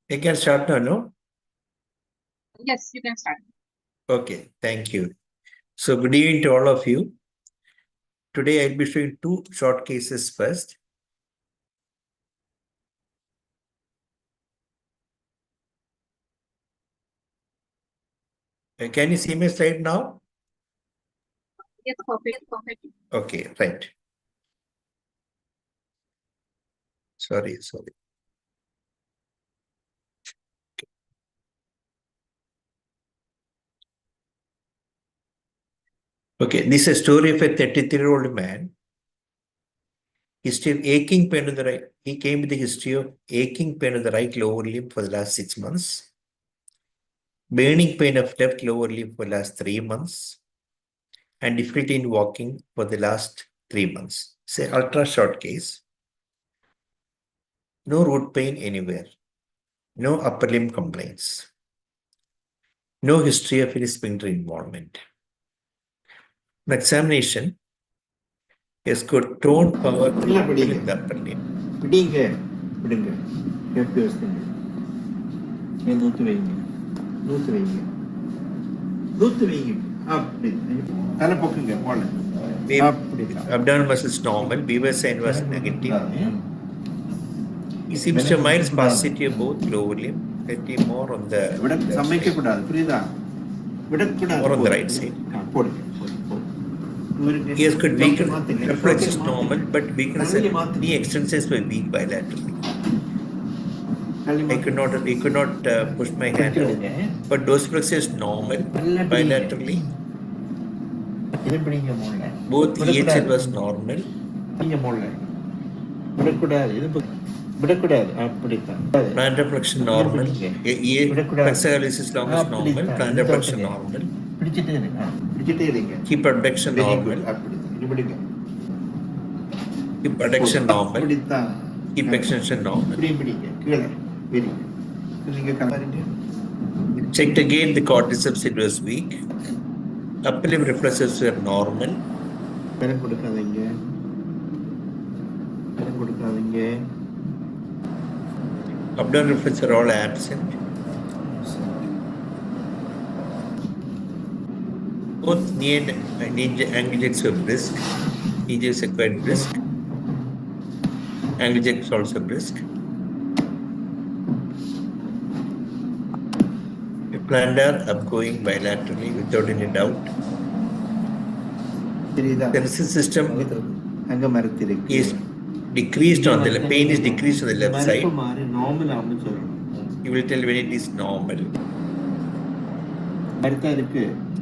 I can start now, no? Yes, you can start. Okay, thank you. So good evening to all of you. Today I'll be showing two short cases first. Can you see my slide now? Yes, perfect. Okay, right. Sorry. Okay, this is a story of a 33-year-old man. History of aching pain in the right. He came with the history of aching pain in the right lower limb for the last 6 months. Burning pain of left lower limb for the last 3 months. And difficulty in walking for the last 3 months. It's an ultra short case. No root pain anywhere. No upper limb complaints. No history of any splinter involvement. The examination has got tone power in the upper limb. Abdominal muscles normal. Beaver sign was negative. He seems to have mild spasticity of both lower limb. Slightly more on the right side. He has got weakness. Reflex is normal, but weakness at knee extensions were weak bilaterally. He could not push my hand out, but dorsiflex is normal bilaterally. Both EHL was normal. Plantar flexion normal. Flexor long is normal. Plantar flexion normal. Hip abduction normal. Hip adduction normal. Hip extension normal. Checked again, the quadriceps it was weak. Upper limb reflexes were normal. Abdominal reflexes are all absent. Both knee and ankle jacks were brisk. Knee jacks are quite brisk. Ankle jacks also brisk. Plantar upgoing bilaterally without any doubt. The resistance system is decreased on the left. Pain is decreased on the left side. You will tell when it is normal.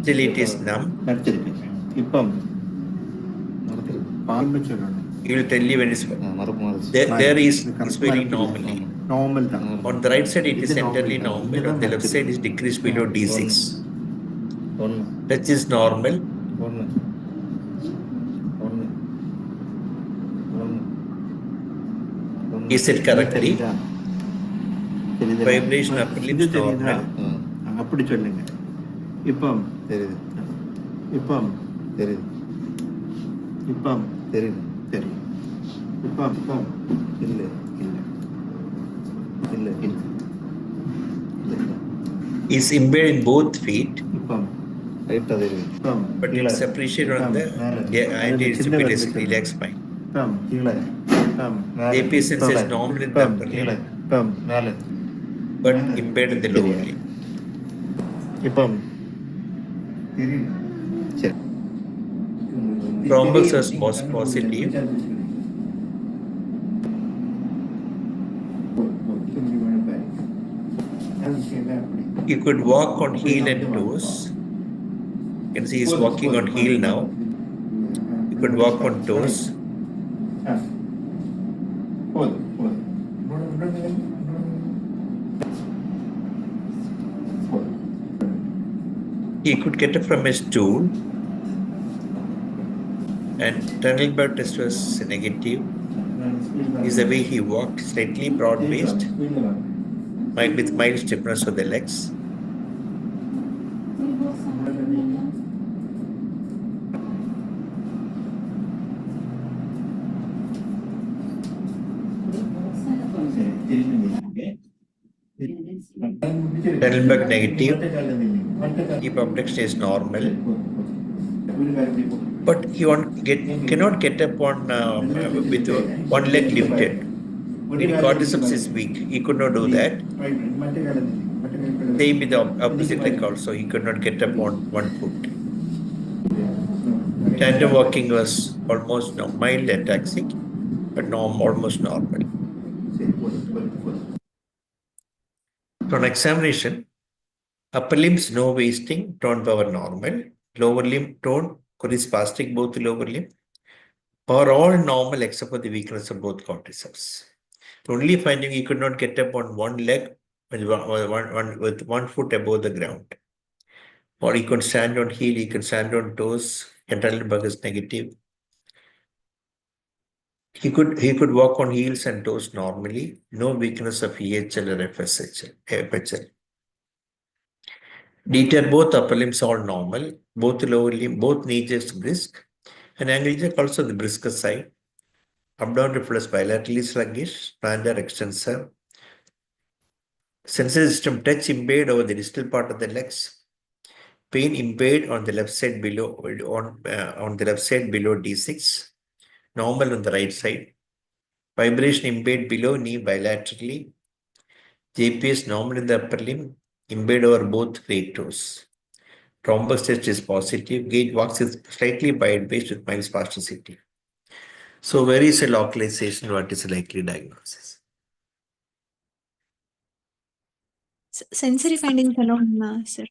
Still it is numb. He will tell you when it's there is very normally. On the right side it is entirely normal. On the left side is decreased below D6. Touch is normal. Is it correctly? Vibration upper lips normal. Is embedded in both feet, but it's appreciated on the anterior iliac spine. The epicenter is normal in the upper limb, but embedded in the lower limb. Thrombus was positive. He could walk on heel and toes. You can see he's walking on heel now. He could walk on toes. He could get up from a stool. And Tunnelbauer test was negative. Is the way he walked, slightly broad-based, with mild stiffness of the legs. Heidelberg negative. Deep abduction is normal. But he cannot get up on with one leg lifted. Meaning cordyceps is weak. He could not do that. Same with the opposite leg also. He could not get up on one foot. Tandem walking was almost mild ataxic, but almost normal. So on examination, upper limbs no wasting, tone power normal. Lower limb tone could be spastic, both lower limb, are all normal except for the weakness of both quadriceps. The only finding he could not get up on one leg with one foot above the ground. Or he could stand on heel, he could stand on toes. Heidelberg is negative. He could walk on heels and toes normally. No weakness of EHL or FHL. Detail both upper limbs all normal. Both lower limb, both knee just brisk. And ankle jack also the brisker side. Abdomen reflex bilaterally sluggish, plantar extensor. Sensory system touch impaired over the distal part of the legs. Pain impaired on the left side below on the left side below D6. Normal on the right side. Vibration impaired below knee bilaterally. JPS normal in the upper limb, impaired over both great toes. Thrombus test is positive. Gauge walks is slightly biased with mild spasticity. So where is a localization? What is a likely diagnosis? Sensory findings alone, sir.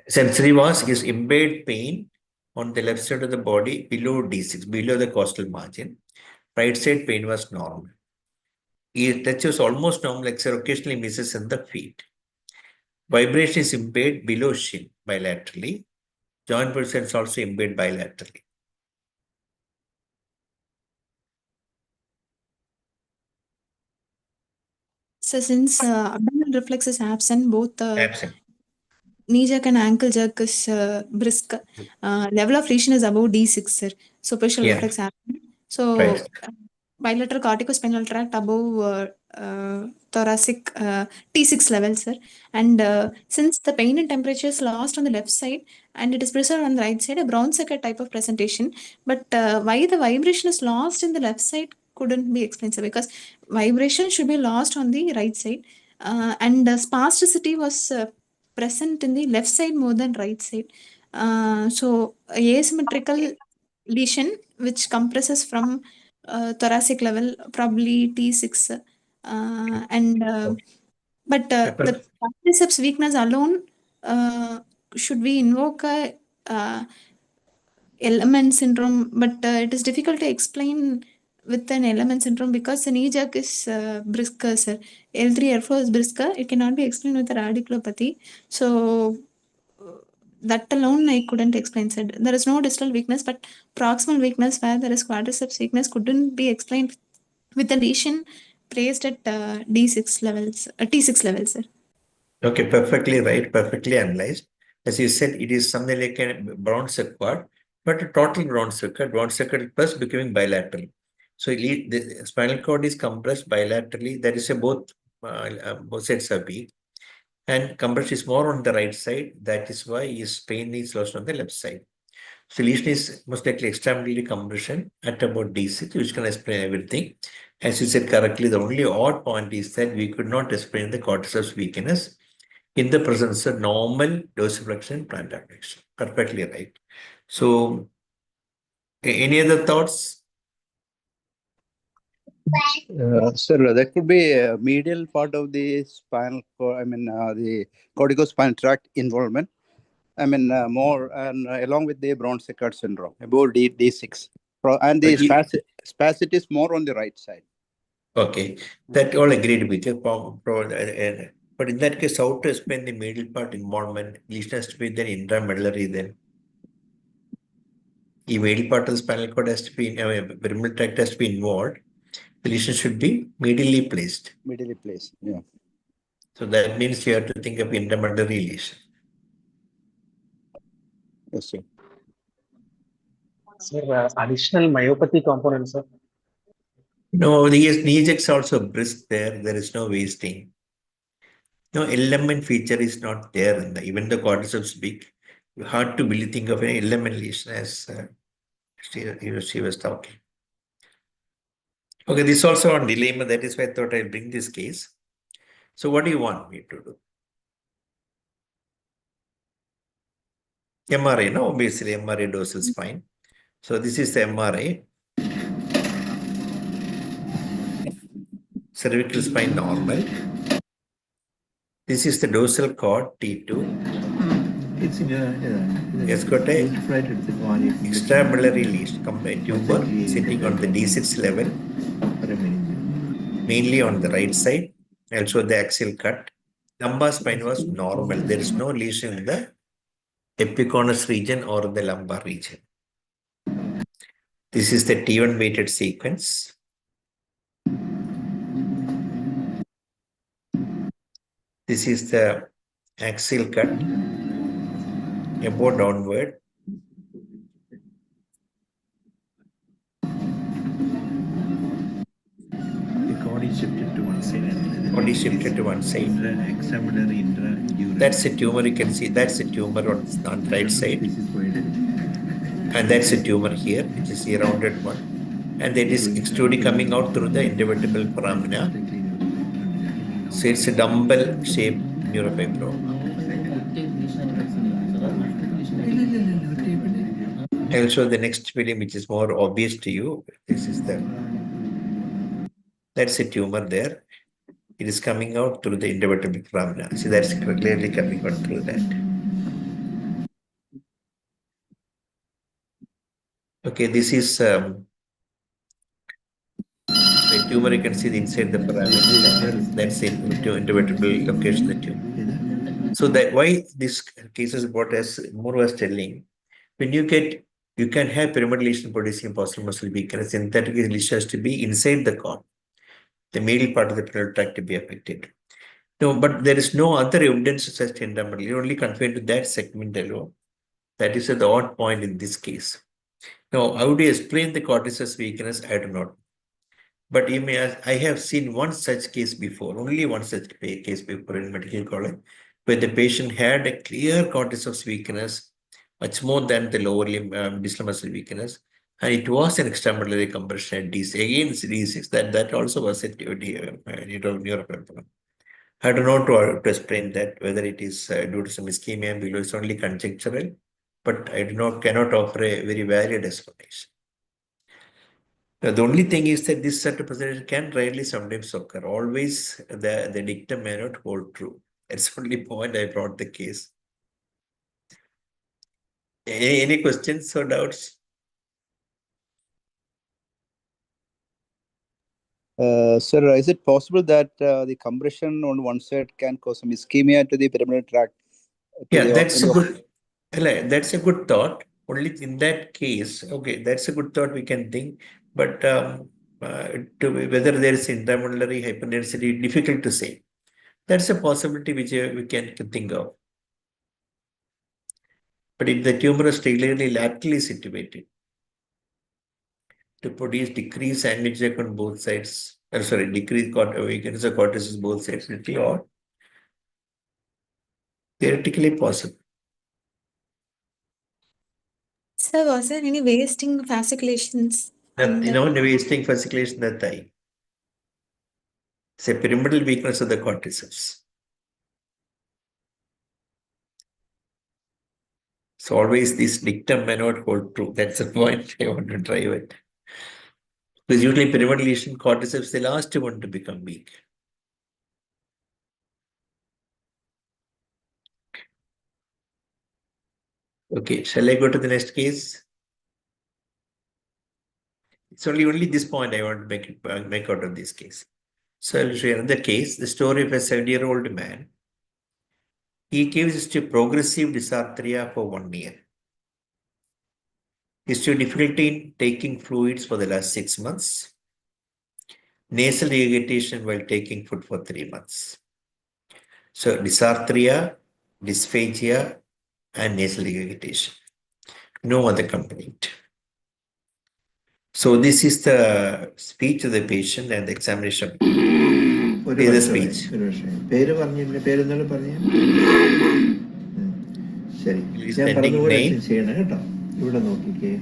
Sensory was is impaired pain on the left side of the body below D6, below the costal margin. Right side pain was normal. Touch was almost normal, except occasionally misses in the feet. Vibration is impaired below shin bilaterally. Joint position is also impaired bilaterally. So since abdominal reflex is absent, both Absent. knee jerk and ankle jerk is brisk. Level of lesion is above D6, sir. Superficial Yeah. reflex absent. So Right. bilateral corticospinal tract above thoracic T6 level, sir. And since the pain and temperature is lost on the left side and it is preserved on the right side, a brown circuit type of presentation. But why the vibration is lost in the left side couldn't be explained, sir, because vibration should be lost on the right side. And spasticity was present in the left side more than right side. So asymmetrical lesion which compresses from thoracic level, probably T6. But the quadriceps weakness alone, should we invoke a element syndrome? But it is difficult to explain with an element syndrome because the knee jerk is brisker, sir. L3 L4 is brisker. It cannot be explained with a radiculopathy. So that alone I couldn't explain, sir. There is no distal weakness, but proximal weakness where there is quadriceps weakness couldn't be explained with the lesion placed at D6 levels, T6 levels, sir. Okay, perfectly right, perfectly analyzed. As you said, it is something like a brown circuit, but a total brown circuit plus becoming bilateral. So the spinal cord is compressed bilaterally. That is both sides are weak. And compression is more on the right side. That is why his pain is lost on the left side. So lesion is most likely extremely compression at about D6, which can explain everything. As you said correctly, the only odd point is that we could not explain the corticeps weakness in the presence of normal dorsiflexion plantar flexion. Perfectly right. So, any other thoughts? Sir, that could be a medial part of the spinal cord, the corticospinal tract involvement. More and along with the brown Sequard syndrome, about D6. And the spasticity is more on the right side. Okay, that all agreed with you. But in that case, how to explain the middle part involvement? Lesion has to be then intramedullary then. The middle part of the spinal cord has to be, pyramidal tract has to be involved. The lesion should be medially placed. Medially placed, yeah. So that means you have to think of intramedullary lesion. Yes, sir. Sir, additional myopathy component, sir. No, the knee is also brisk there. There is no wasting. No element feature is not there in the, even the quadriceps big. Hard to really think of an element lesion as she was talking. Okay, this is also on dilemma. That is why I thought I'll bring this case. So what do you want me to do? MRI, no, obviously MRI dorsal spine. So this is the MRI. Cervical spine normal. This is the dorsal cord T2. It's in It's got a extramedullary lesion, tumor sitting on the D6 level, mainly on the right side. Also the axial cut. Lumbar spine was normal. There is no lesion in the epiconus region or the lumbar region. This is the T1 weighted sequence. This is the axial cut, above downward. The cord is shifted to one side. Body shifted to one side. That's a tumor, you can see. That's a tumor on the right side. And that's a tumor here, which is a rounded one. And that is extruding coming out through the intervertebral foramina. So it's a dumbbell shaped neurofibroma. I'll show the next film, which is more obvious to you. This is that's a tumor there. It is coming out through the intervertebral foramina. See, that's clearly coming out through that. Okay, this is the tumor. You can see the inside the foramina. That's the intervertebral location. The tumor. So that why this case is about, as Moore was telling, when you can have pyramidal lesion producing postural muscle weakness. Synthetic lesion has to be inside the cord, the middle part of the penile tract to be affected. No, but there is no other evidence such as intramedullary. You're only confined to that segment alone. That is the odd point in this case. Now, how do you explain the quadriceps weakness? I do not. But you may ask, I have seen one such case before, only one such case before in medical college, where the patient had a clear quadriceps weakness, much more than the lower limb distal muscle weakness, and it was an extramedullary compression at D6. Again, it's D6. That also was a neurofibroma. I don't know to explain that, whether it is due to some ischemia below. It's only conjectural, but I cannot offer a very valid explanation. Now, the only thing is that this sort of presentation can rarely sometimes occur. Always the dictum may not hold true. That's the only point I brought the case. Any questions or doubts? Sir, is it possible that the compression on one side can cause some ischemia to the pyramidal tract? Yeah, that's a good. That's a good thought. Only in that case, okay, that's a good thought we can think. But whether there is intramedullary hyperdensity, difficult to say. That's a possibility which we can think of. But if the tumor is clearly laterally situated, to produce decreased sandwich check on both sides, decreased weakness of cortices both sides, little odd. Theoretically possible. Sir, was there any wasting fasciculations? No wasting fasciculation in the thigh. It's a pyramidal weakness of the cortices. So always this dictum may not hold true. That's the point I want to drive at. Because usually pyramidal lesion cortices, the last one to become weak. Okay, shall I go to the next case? It's only this point I want to make out of this case. So I'll show you another case, the story of a 70-year-old man. He gives to progressive dysarthria for 1 year. He had difficulty in taking fluids for the last 6 months. Nasal regurgitation while taking food for 3 months. So dysarthria, dysphagia, and nasal regurgitation. No other complaint. So this is the speech of the patient and the examination. the speech. പേര് പറഞ്ഞില്ല, പേരെന്താണ് പറഞ്ഞ? ശരി, ഞാൻ പറഞ്ഞതുപോലെ ചെയ്യണം കേട്ടോ. ഇവിടെ നോക്കിക്കേ,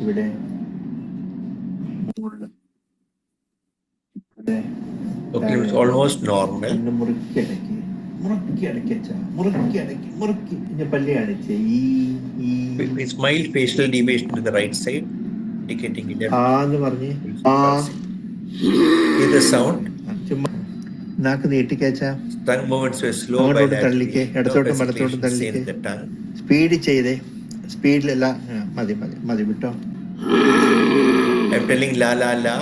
ഇവിടെ Okay, it's almost normal. മുറുക്കി അടക്കി, ഇനി പല്ലി അടിച്ച് It's mild facial deviation to the right side, indicating എന്ന് പറഞ്ഞ് the sound. നാക്ക് നീട്ടിക്കച്ച, Tongue movements were slow. അങ്ങോട്ടോട്ട് തള്ളിക്കേ, ഇടത്തോട്ടും വലത്തോട്ടും തള്ളിക്കേ. സ്പീഡ് ചെയ്തേ, സ്പീഡിലല്ല. മതി മതി മതി, വിട്ടോ. I'm telling la la la.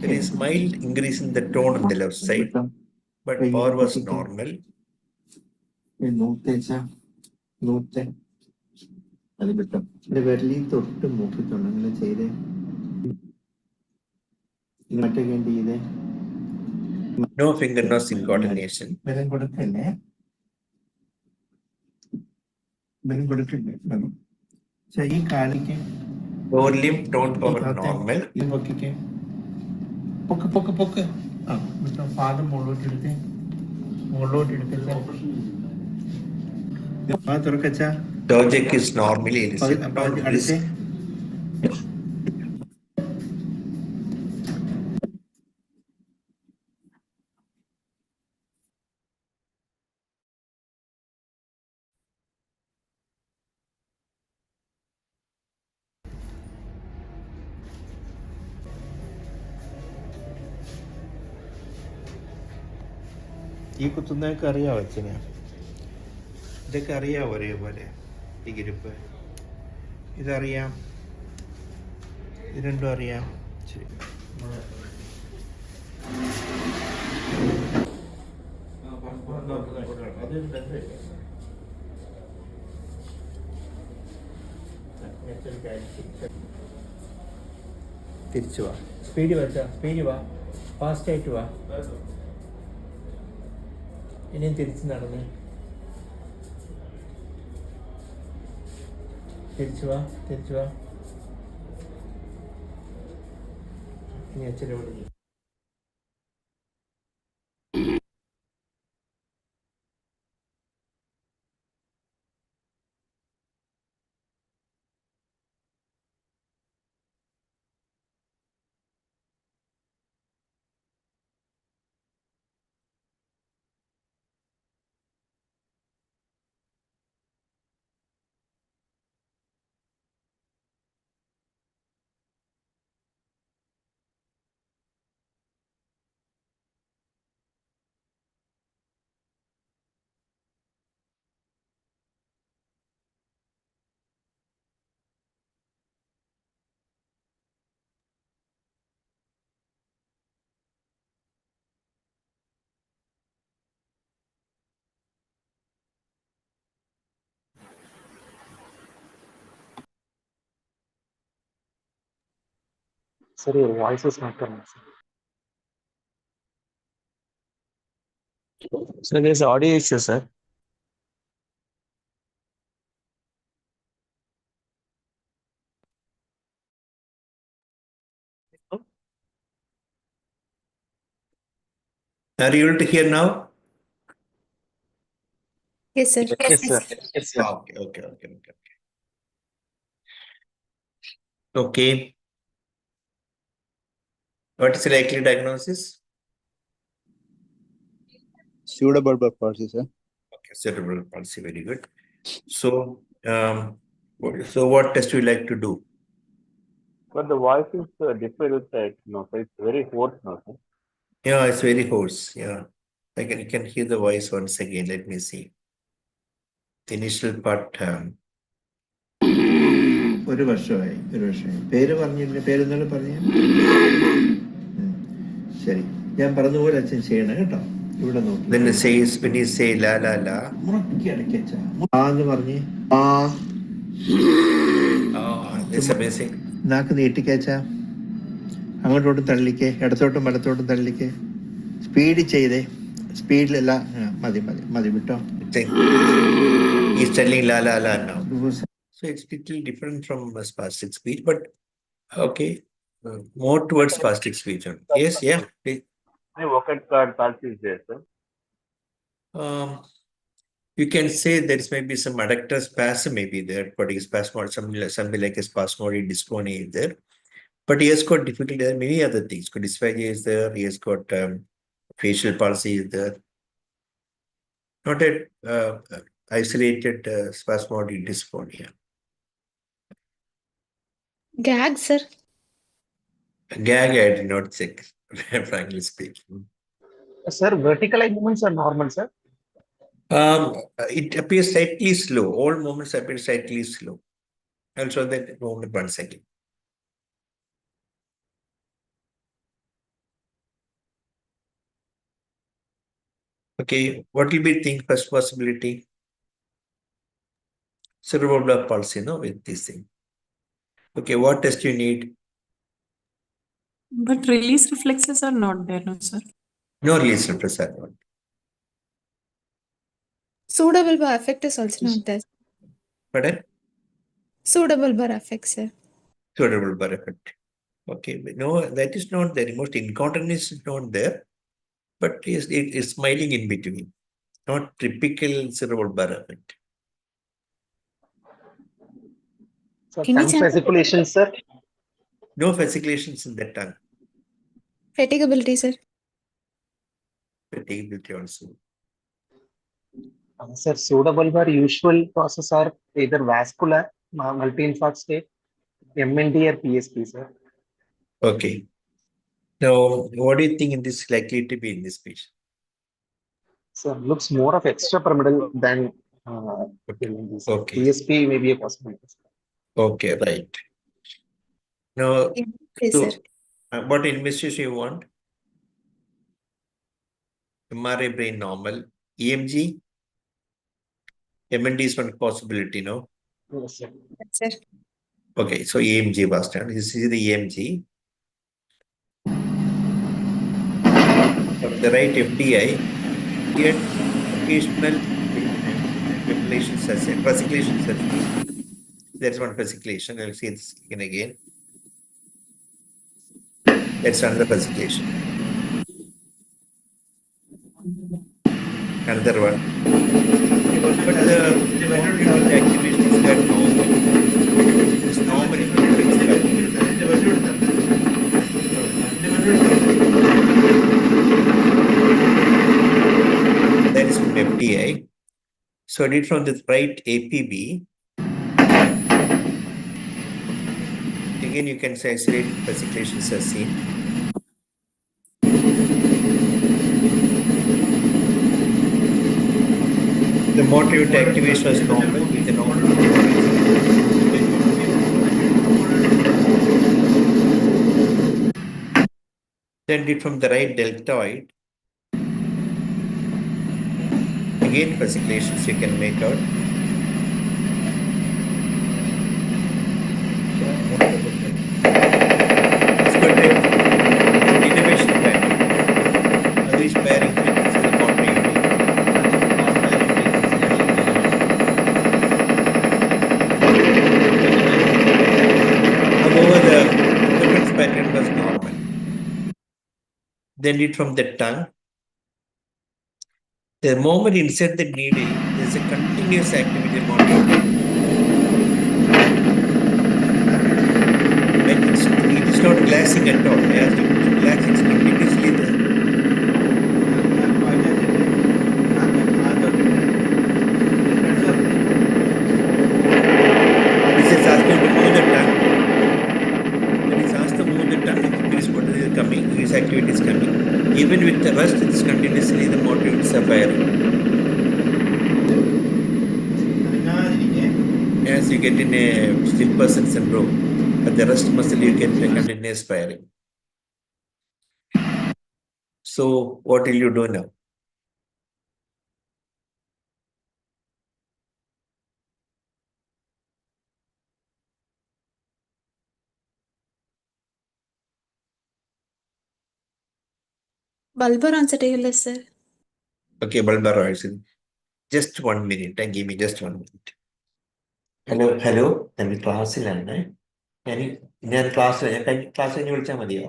There is mild increase in the tone on the left side, but power was normal. അത് വിട്ടോ. വിരലിൽ തൊട്ട് മൂക്കിട്ടുണ്ട്, അങ്ങനെ ചെയ്തേ. മറ്റൊക്കെ എന്ത് ചെയ്തേ? No finger nose incoordination. ബലം കൊടുക്കല്ലേ, ബലം കൊടുക്കില്ലേ. ഈ കാണിക്ക് Lower limb tone power normal. ഇത് പൊക്കിക്കേ, പൊക്ക് പൊക്ക് പൊക്ക്. ആ വിട്ടോ. പാദം മുകളിലോട്ടെടുത്തേ, മുകളിലോട്ടെടുത്തില്ല. ആ തുറക്കച്ച. Logic is normally അടിച്ചേ. ഈ കുത്തുന്നതൊക്കെ അറിയാവോ അച്ഛനെ? ഇതൊക്കെ അറിയാവോ ഒരേപോലെ? ഈ ഗ്രൂപ്പ് ഇതറിയാം, ഇത് രണ്ടും അറിയാം. ശരി, തിരിച്ചു വാ, സ്പീഡ് വെച്ചാ, സ്പീഡ് വാ, ഫാസ്റ്റ് ആയിട്ട് വാ. ഇനിയും തിരിച്ച് നടന്ന്, തിരിച്ചു വാ, തിരിച്ചു വാ. ഇനി അച്ഛനെ വിളിക്കും. Sir, your voice is not coming. So there's audio issue, sir. Are you able to hear now? Yes, sir. Yes, sir. Yes, sir. Okay. What is the likely diagnosis? Pseudobulbar palsy, sir. Okay, cerebral palsy, very good. So, what test would you like to do? But the voice is different, no, so it's very hoarse now, sir. Yeah, it's very hoarse. Yeah, you can hear the voice once again. Let me see. The initial part. ഒരു വർഷമായി. പേര് പറഞ്ഞില്ല, പേരെന്താണ് പറഞ്ഞ? ശരി, ഞാൻ പറഞ്ഞതുപോലെ അച്ഛൻ ചെയ്യണം കേട്ടോ. ഇവിടെ നോക്കി. Then it says, when you say la la la. മുറുക്കി അടക്കിച്ച. എന്ന് പറഞ്ഞ് That's amazing. നാക്ക് നീട്ടിക്കച്ച, അങ്ങോട്ടോട്ടും തള്ളിക്കേ, ഇടത്തോട്ടും വലത്തോട്ടും തള്ളിക്കേ. സ്പീഡ് ചെയ്തേ, സ്പീഡിലല്ല. മതി മതി മതി, വിട്ടോ. He's telling la la la now. So it's little different from spastic speech, but okay, more towards spastic speech. Yes, yeah. please. Any vocal cord palsy is there, sir? You can say there is maybe some adductor spasm, maybe there, but it's spasmodic, something like a spasmodic dysphonia is there. But he has got difficulty. There are many other things. Dysphagia is there. He has got facial palsy is there. Not a isolated spasmodic dysphonia. Gag, sir. Gag, I did not check, frankly speaking. Sir, vertical eye movements are normal, sir. It appears slightly slow. All movements appear slightly slow. I'll show that movement once again. Okay, what will be think first possibility? Cerebral palsy, no, with this thing. Okay, what test you need? But release reflexes are not there, no, sir. No release reflex at all. Pseudobulbar effect is also not there. Pardon? Pseudobulbar effect, sir. Cerebral effect. Okay, but no, that is not there. Most incontinence is not there, but it is smiling in between. Not typical cerebral effect. So Any tongue chance of fasciculation, sir. No fasciculations in the tongue. fatigability, sir? Fatigability also. Sir, pseudobulbar usual causes are either vascular, multi-infarct state, MND or PSP, sir. Okay. Now, what do you think in this likely to be in this patient? So looks more of extrapyramidal than LND, sir. Okay. PSP may be a possibility. Okay, right. Now, Yes, so, sir. what investigation you want? MRI brain normal. EMG? MND is one possibility, no? Yes, sir. Yes, sir. Okay, so EMG was done. This is the EMG. From the right FDI, here occasional fibrillation session, fasciculation session. There's one fasciculation. I'll see this again. That's another fasciculation. Another one. But the activation is quite normal. It's normal in that is from FDI. So I did from the right APB. Again, you can say isolate fasciculations as seen. The motor unit activation was normal with the normal. Then did from the right deltoid. Again, fasciculations you can make out. It's going to innovation pattern. Other is pairing frequency of the motor unit. However, the interference pattern was normal. Then it from the tongue. The moment you insert the needle, there is a continuous activity of motor unit. And it is not relaxing at all. As you relax, it's continuously there. This is asking to move the tongue. When it's asked to move the tongue, it means what is coming, this activity is coming. Even with the rest, it's continuously the motor units are firing. As you get in a still person syndrome, but the rest muscle you get a continuous firing. So what will you do now? Bulbar onset ALS, sir. Okay, bulbar horizon. Just 1 minute and give me just 1 minute. Hello ഞാൻ ക്ലാസ്സിലാണ്. ഞാൻ ക്ലാസ്സിൽ കഴിഞ്ഞ് വിളിച്ചാൽ മതിയോ?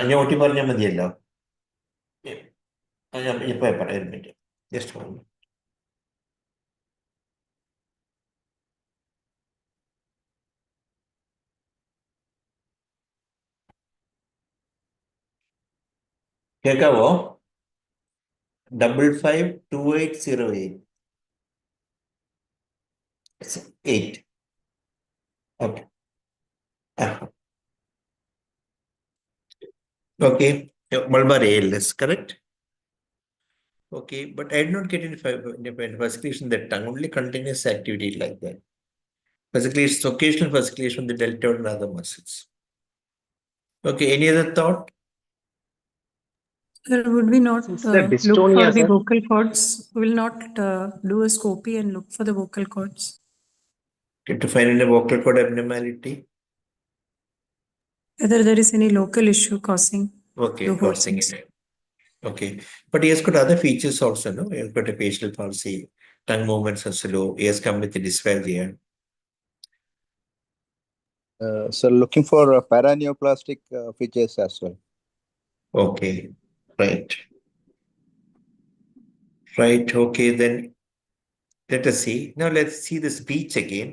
ഞാൻ ഒട്ടി പറഞ്ഞാൽ മതിയല്ലോ. ഞാൻ ഇപ്പൊ പറയാം, ഒരു മിനിറ്റ്, ജസ്റ്റ് പറഞ്ഞു. കേൾക്കാവോ? 552808. Okay. Okay. Bulbar ALS, correct? Okay, but I did not get any fasciculation in the tongue, only continuous activity like that. Fasciculation, occasional fasciculation of the deltoid and other muscles. Okay, any other thought? Sir, would we not It's the look dystonia, for the sir. vocal cords? We will not do a scopy and look for the vocal cords. To find any vocal cord abnormality? Whether there is any local issue causing Okay, the causing hoarseness. it. Okay, but he has got other features also, no? He has got a facial palsy, tongue movements are slow, he has come with a dysphagia. So looking for paraneoplastic features as well. Okay, right. Right, okay, then let us see. Now let's see the speech again.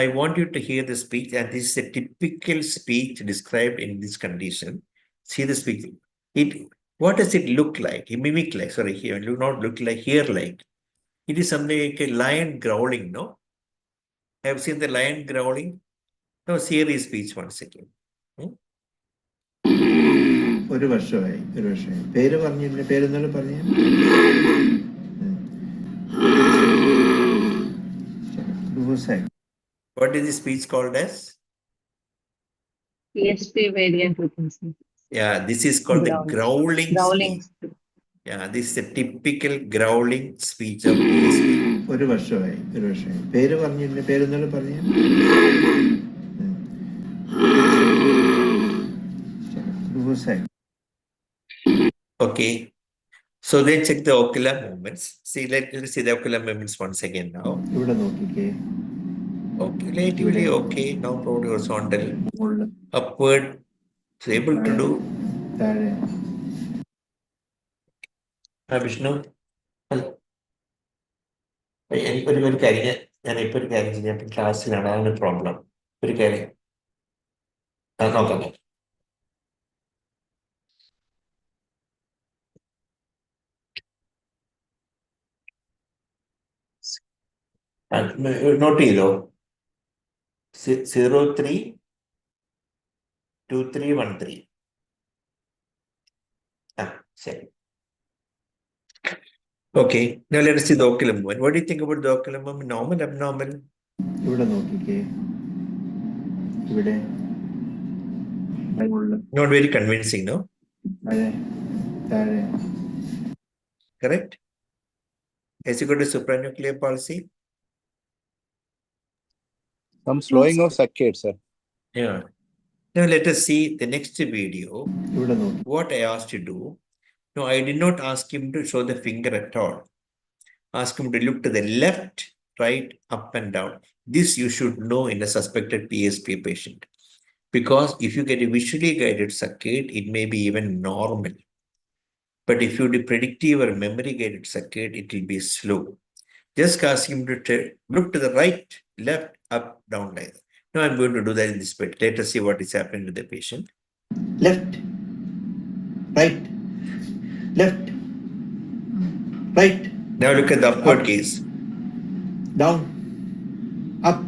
I want you to hear the speech, and this is a typical speech described in this condition. See the speech. What does it look like? It mimic like, sorry, here, do not look like, hear like. It is something like a lion growling, no? Have you seen the lion growling? No, hear his speech once again. ഒരു വർഷമായി. പേര് പറഞ്ഞില്ല, പേരെന്താണ് പറഞ്ഞ? What is the speech called as? PSP variant frequency. Yeah, this is called the growling speech. Yeah, this is a typical growling speech of PSP. ഒരു വർഷമായി. പേര് പറഞ്ഞില്ല, പേരെന്താണ് പറഞ്ഞ? Okay, so let's check the ocular movements. See, let's see the ocular movements once again now. ഇവിടെ നോക്കിക്കേ. Okay, relatively okay, no problem, horizontal, upward, so able to do. താഴെ. Vishnu, എനിക്കൊരു കാര്യം, ഞാനിപ്പോൾ ഒരു കാര്യം ചെയ്യാം, ക്ലാസ്സിലാണ്, അതാണ് പ്രോബ്ലം. ഒരു കാര്യം നോക്കാം. നോട്ട് ചെയ്തോ? 032313. ശരി. Okay, now let us see the ocular movement. What do you think about the ocular movement? Normal, abnormal? ഇവിടെ നോക്കിക്കേ. ഇവിടെ. Not very convincing, no? താഴെ. Correct? Has he got a supranuclear palsy? Some slowing of saccades, sir. Yeah. Now let us see the next video. What I asked you to do. No, I did not ask him to show the finger at all. Ask him to look to the left, right, up and down. This you should know in a suspected PSP patient. Because if you get a visually guided saccade, it may be even normal. But if you do predictive or memory guided saccade, it will be slow. Just ask him to look to the right, left, up, down like that. Now I'm going to do that in this bit. Let us see what is happening to the patient. Left, right, left, right. Now look at the upward gaze. Down, up,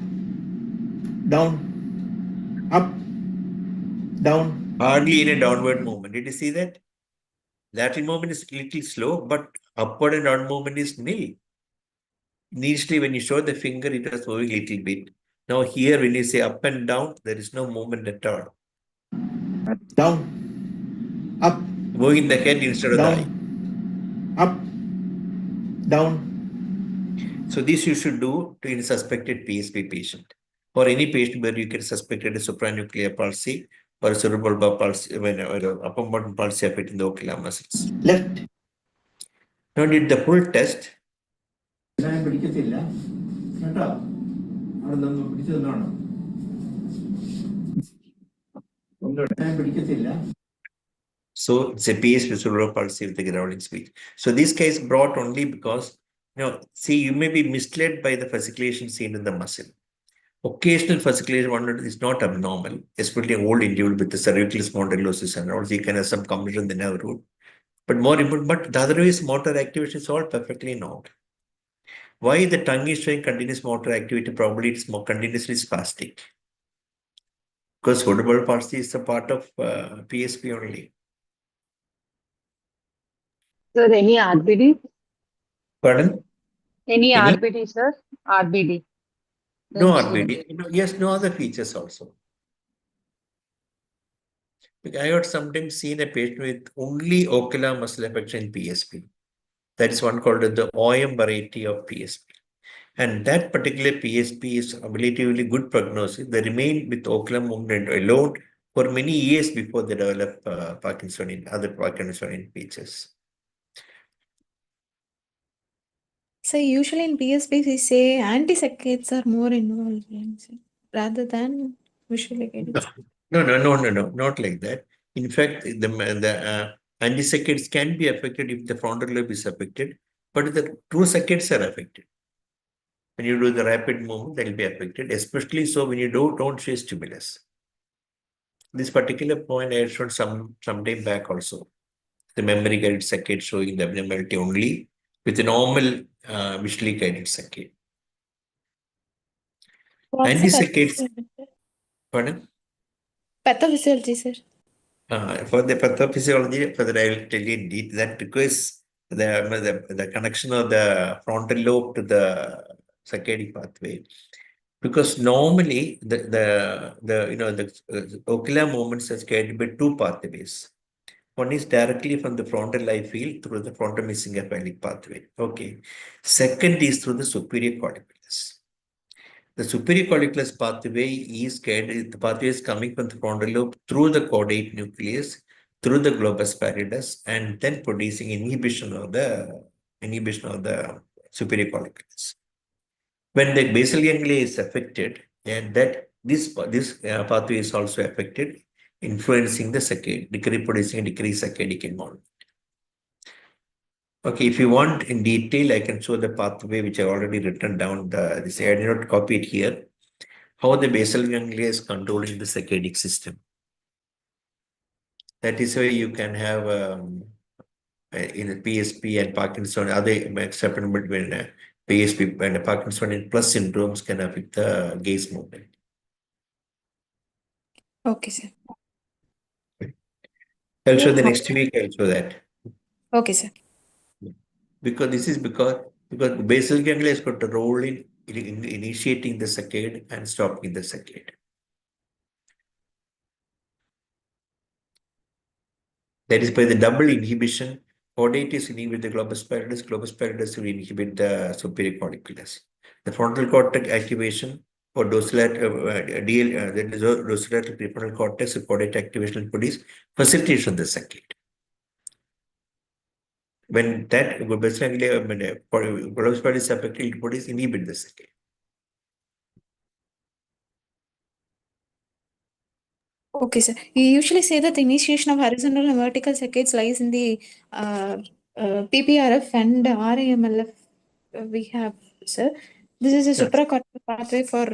down, up, down. Hardly any downward movement. Did you see that? Lateral movement is a little slow, but upward and down movement is nil. Initially, when you show the finger, it was moving a little bit. Now here, when you say up and down, there is no movement at all. Down, up. Moving the head instead of the eye. Up, down. So this you should do to a suspected PSP patient or any patient where you get suspected a supranuclear palsy or cerebral palsy, or upper button palsy affecting the ocular muscles. Left. Now did the pull test. പിടിക്കത്തില്ല കേട്ടോ. അവിടെ നിന്ന് പിടിച്ചു നിന്നോണം. പിടിക്കത്തില്ല. So it's a PSP cerebral palsy with the growling speech. So this case brought only because, see, you may be misled by the fasciculation seen in the muscle. Occasional fasciculation is not abnormal, especially an old individual with the cervical spondylosis and also you can have some compression in the nerve root. But more important, but the otherwise motor activity is all perfectly normal. Why the tongue is showing continuous motor activity? Probably it's more continuously spastic. Because cerebral palsy is a part of PSP only. Sir, any RBD? Pardon? Any Any? RBD, sir? RBD. No RBD. Yes, no other features also. I have sometimes seen a patient with only ocular muscle affection in PSP. That is one called the OM variety of PSP. And that particular PSP is a relatively good prognosis. They remain with ocular movement alone for many years before they develop other Parkinsonian features. So usually in PSP, we say anti-saccades are more involved rather than visually guided. No, not like that. In fact, the anti-saccades can be affected if the frontal lobe is affected, but the true saccades are affected. When you do the rapid movement, that will be affected, especially so when you don't show stimulus. This particular point I showed some time back also. The memory guided saccade showing the abnormality only with a normal visually guided saccade. Anti-saccades. Pardon? Pathophysiology, sir. For the pathophysiology, I will tell you indeed that requires the connection of the frontal lobe to the saccadic pathway. Because normally the ocular movements are guided by two pathways. One is directly from the frontal eye field through the frontal mesencephalic pathway. Okay. Second is through the superior colliculus. The superior colliculus pathway is guided. The pathway is coming from the frontal lobe through the caudate nucleus, through the globus pallidus, and then producing inhibition of the superior colliculus. When the basal ganglia is affected, and that this pathway is also affected, influencing the saccade, producing a decreased saccadic involvement. Okay, if you want in detail, I can show the pathway which I already written down. This I did not copy it here. How the basal ganglia is controlling the saccadic system. That is why you can have in the PSP and Parkinson, other exception between PSP and Parkinsonian plus syndromes can affect the gaze movement. Okay, sir. I'll show the next week. I'll show that. Okay, sir. Because this is because basal ganglia has got a role in initiating the saccade and stopping the saccade. That is by the double inhibition. Caudate is inhibit the globus pallidus will inhibit the superior colliculus. The frontal cortex activation or dorsolateral prefrontal cortex caudate activation will produce facilitation of the saccade. When that globus pallidus is affected, it produce inhibit the saccade. Okay, sir. You usually say that the initiation of horizontal and vertical saccades lies in the PPRF and RAMLF we have, sir. This is a supracortical pathway for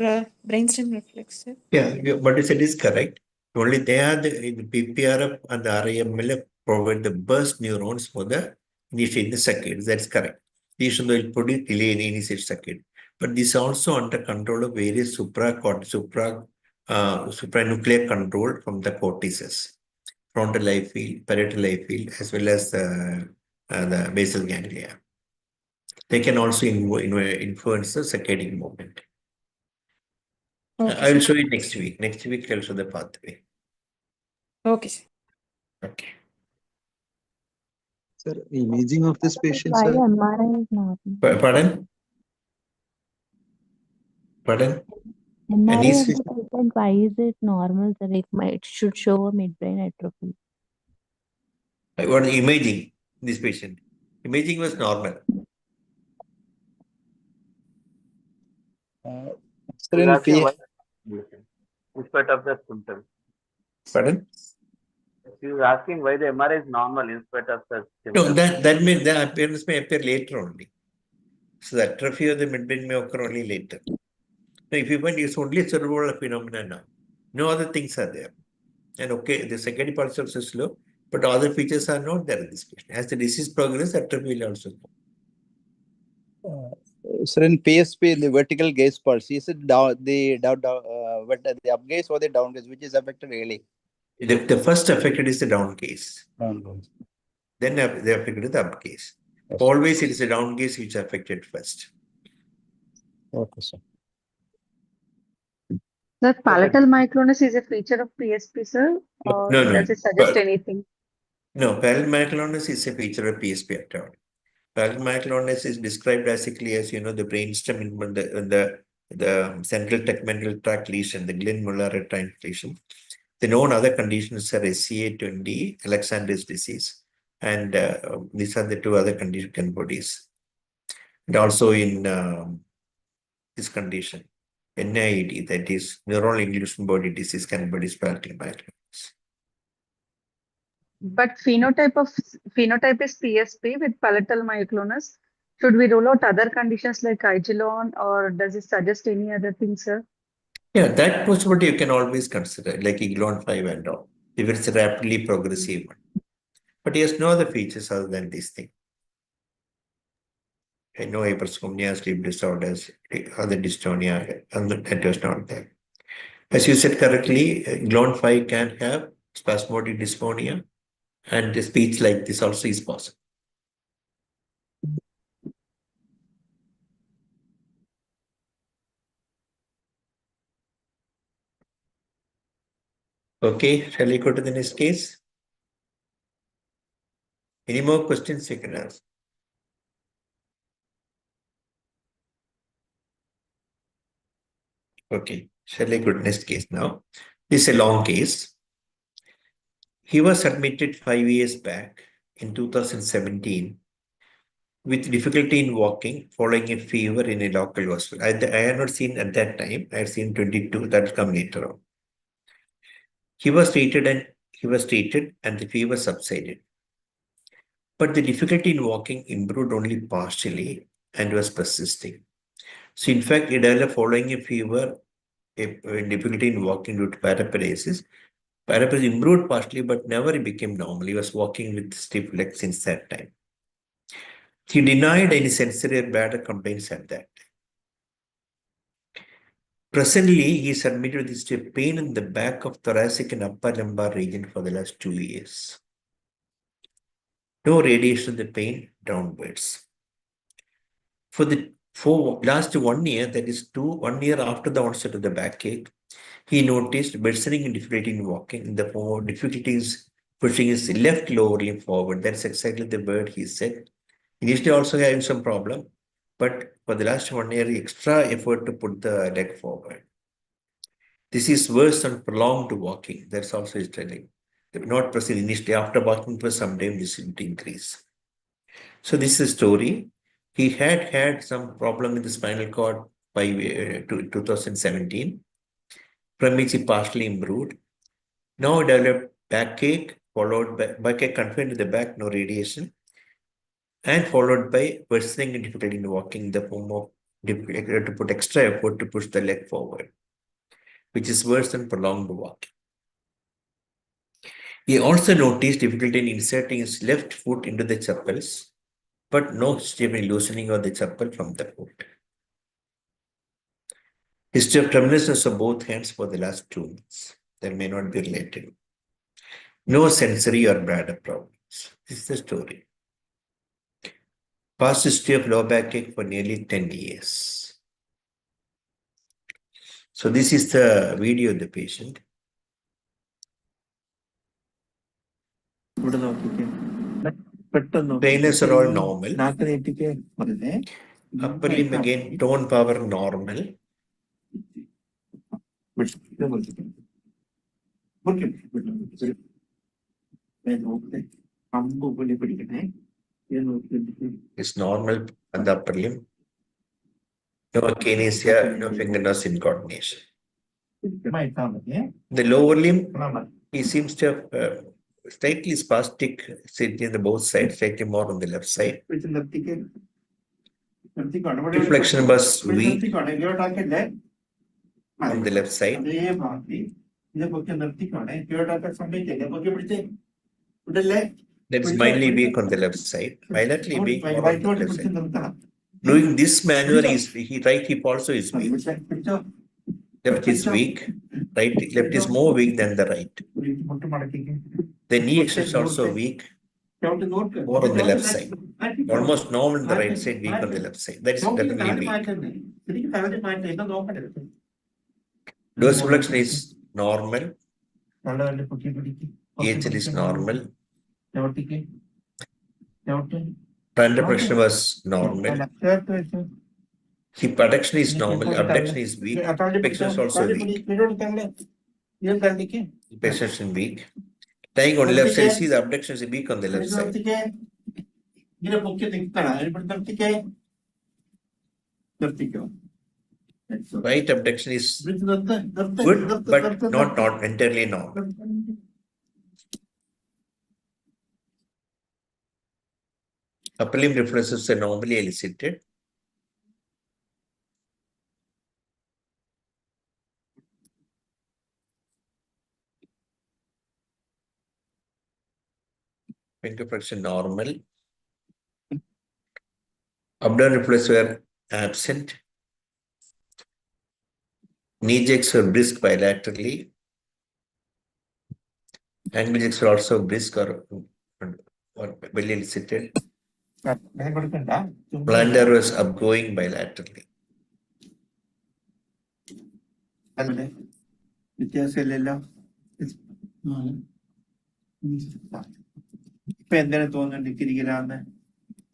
brainstem reflex, sir. Yeah, what you said is correct. Only they are the PPRF and the RAMLF provide the burst neurons for the initiating the saccades. That's correct. These will produce delay in initiate saccade. But this is also under control of various supranuclear control from the cortices, frontal eye field, parietal eye field, as well as the basal ganglia. They can also influence the saccadic movement. Okay, I will sir. show you next week. Next week, I'll show the pathway. Okay, sir. Okay. Sir, imaging of this patient, Why sir? MRI is not? Pardon? Pardon? MRI of Anesthesia. the patient, why is it normal, sir? It should show a midbrain atrophy. What imaging this patient? Imaging was normal. Sir, He's in asking P, why, in spite of the symptoms. Pardon? He was asking why the MRI is normal in spite of the No, symptoms. that means the appearance may appear later only. So the atrophy of the midbrain may occur only later. Now, if you find it's only a cerebral phenomenon now, no other things are there. And okay, the secondary pulse is slow, but other features are not there in this patient. As the disease progresses, atrophy will also go. sir, in PSP, the vertical gaze pulse, is it the up gaze or the down gaze, which is affected really? The first affected is the down gaze. Down gaze. Then they affected the up gaze. Yes. Always it is the down gaze which affected first. Okay, sir. The palatal myoclonus is a feature of PSP, sir, or No. does it suggest anything? No, palatal myoclonus is a feature of PSP at all. Palatal myoclonus is described basically as, the brainstem in the central tegmental tract lesion, the Glenn-Muller tract lesion. The known other conditions are SCA20, Alexander's disease, and these are the two other condition bodies. And also in this condition, NIED, that is neural inclusion body disease, can be palatal myoclonus. But phenotype is PSP with palatal myoclonus. Should we rule out other conditions like Igilon, or does it suggest any other thing, sir? Yeah, that possibility you can always consider, like Iglon 5 and all, if it's a rapidly progressive one. But he has no other features other than this thing. No hypersomnia, sleep disorders, other dystonia, and that was not there. As you said correctly, Iglon 5 can have spasmodic dysphonia, and the speech like this also is possible. Okay, shall we go to the next case? Any more questions you can ask? Okay, shall I go to the next case now? This is a long case. He was admitted 5 years back in 2017 with difficulty in walking following a fever in a local hospital. I had not seen at that time. I had seen 22, that will come later on. He was treated and the fever subsided. But the difficulty in walking improved only partially and was persisting. So in fact, he developed following a fever, a difficulty in walking due to paraparesis. Paraparesis improved partially, but never became normal. He was walking with stiff legs since that time. He denied any sensory or bladder complaints at that time. Presently, he is admitted with stiff pain in the back of thoracic and upper lumbar region for the last 2 years. No radiation of the pain downwards. For last 1 year, that is 1 year after the onset of the backache, he noticed worsening and difficulty in walking in the form of difficulties pushing his left lower limb forward. That's exactly the word he said. Initially also having some problem, but for the last 1 year, extra effort to put the leg forward. This is worse than prolonged walking. That's also his telling. Not present initially. After walking for some time, this will increase. So this is a story. He had some problem with the spinal cord by 2017, from which he partially improved. Now he developed backache, followed by backache confined to the back, no radiation, and followed by worsening and difficulty in walking in the form of difficulty to put extra effort to push the leg forward, which is worse than prolonged walking. He also noticed difficulty in inserting his left foot into the chappals, but no history of loosening of the chappal from the foot. History of tremorousness of both hands for the last 2 months. That may not be related. No sensory or bladder problems. This is the story. Past history of low backache for nearly 10 years. So this is the video of the patient. Trainers are all normal. Upper limb again, tone power normal. It's normal on the upper limb. No akinesia, no finger nose incoordination. The lower limb, he seems to have slightly spastic sitting on the both sides, slightly more on the left side. Reflection was weak on the left side. That is mildly weak on the left side, mildly weak more on the left side. Doing this maneuver, right hip also is weak. Left is weak, left is more weak than the right. The knee extension is also weak, more on the left side. Almost normal on the right side, weak on the left side. That is definitely weak. Dorsiflexion is normal. AHL is normal. Plantar flexion was normal. Hip adduction is normal. Abduction is weak. Flexion is also weak. Flexion is weak. Lying on the left side, see the abduction is weak on the left side. Right abduction is good, but not entirely normal. Upper limb reflexes are normally elicited. Finger flexion normal. Abdominal reflexes were absent. Knee jerks were brisk bilaterally. Ankle jerks were also brisk or well elicited. Plantar was upgoing bilaterally.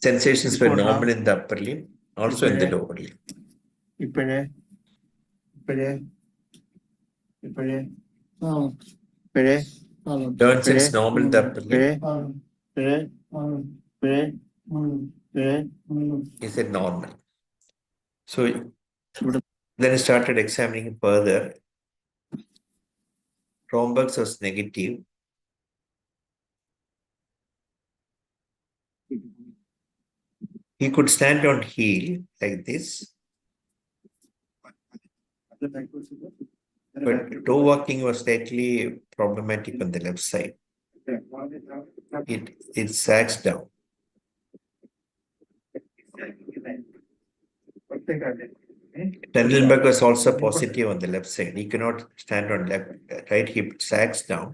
Sensations were normal in the upper limb, also in the lower limb. Turn sense normal in the upper limb. He said normal. So then I started examining further. Romberg's was negative. He could stand on heel like this. But toe walking was slightly problematic on the left side. It sags down. Trendelenburg was also positive on the left side. He cannot stand on left, right hip sags down.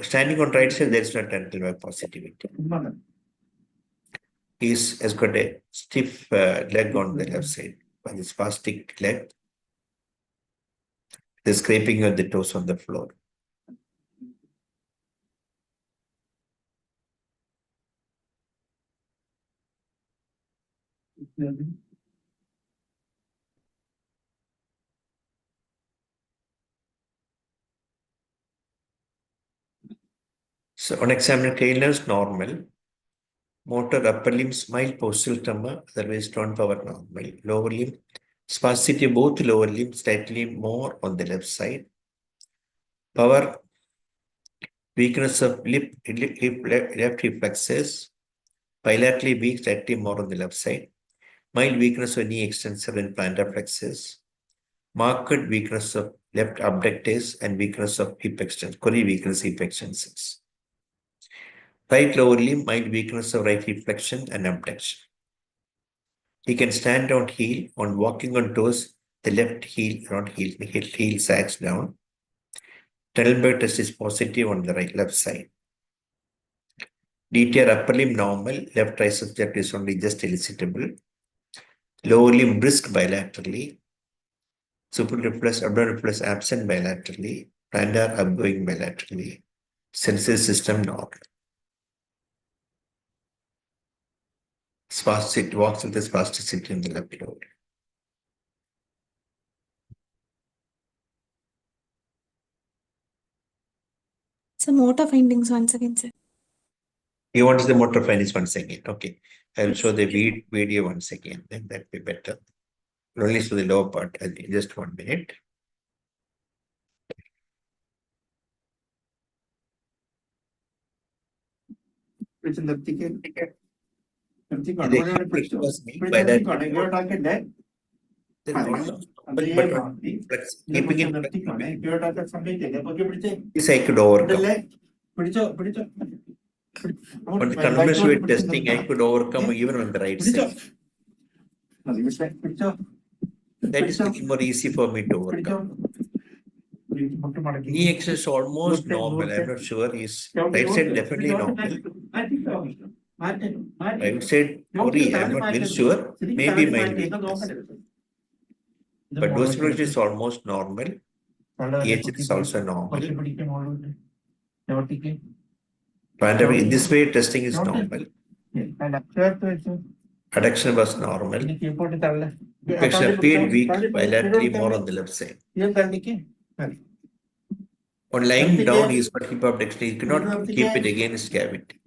Standing on right side, there is no Trendelenburg positivity. He has got a stiff leg on the left side, by the spastic leg. The scraping of the toes on the floor. So on examining tailors, normal. Motor upper limb, mild postural tremor, otherwise tone power normal. Lower limb, spasticity both lower limbs, slightly more on the left side. Power, weakness of left hip flexors, bilaterally weak, slightly more on the left side. Mild weakness of knee extensor and plantar flexors. Marked weakness of left abductors and weakness of hip extensors, weakness hip extensors. Right lower limb, mild weakness of right hip flexion and abduction. He can stand on heel. On walking on toes, the left heel, not heel, the heel sags down. Trendelenburg test is positive on the left side. DTR upper limb normal, left tricep jerk is only just elicitable. Lower limb brisk bilaterally. Supranuclear abdominal reflex absent bilaterally. Plantar upgoing bilaterally. Sensory system normal. Spastic walks with the spasticity in the left lobe. So motor findings once again, sir. He wants the motor findings once again. Okay. I'll show the video once again, then that'll be better. Only to the lower part. Just 1 minute. Keeping it, this I could overcome. On the conventional weight testing, I could overcome even on the right side. That is little more easy for me to overcome. Knee exercise is almost normal. I'm not sure. Is right side definitely normal. Right side, sorry, I'm not very sure. Maybe mild weakness. But dosage is almost normal. EH is also normal. In this way, testing is normal. Adduction was normal. Infection appeared weak bilaterally more on the left side. On lying down, he is not hip abduction. He cannot keep it against cavity.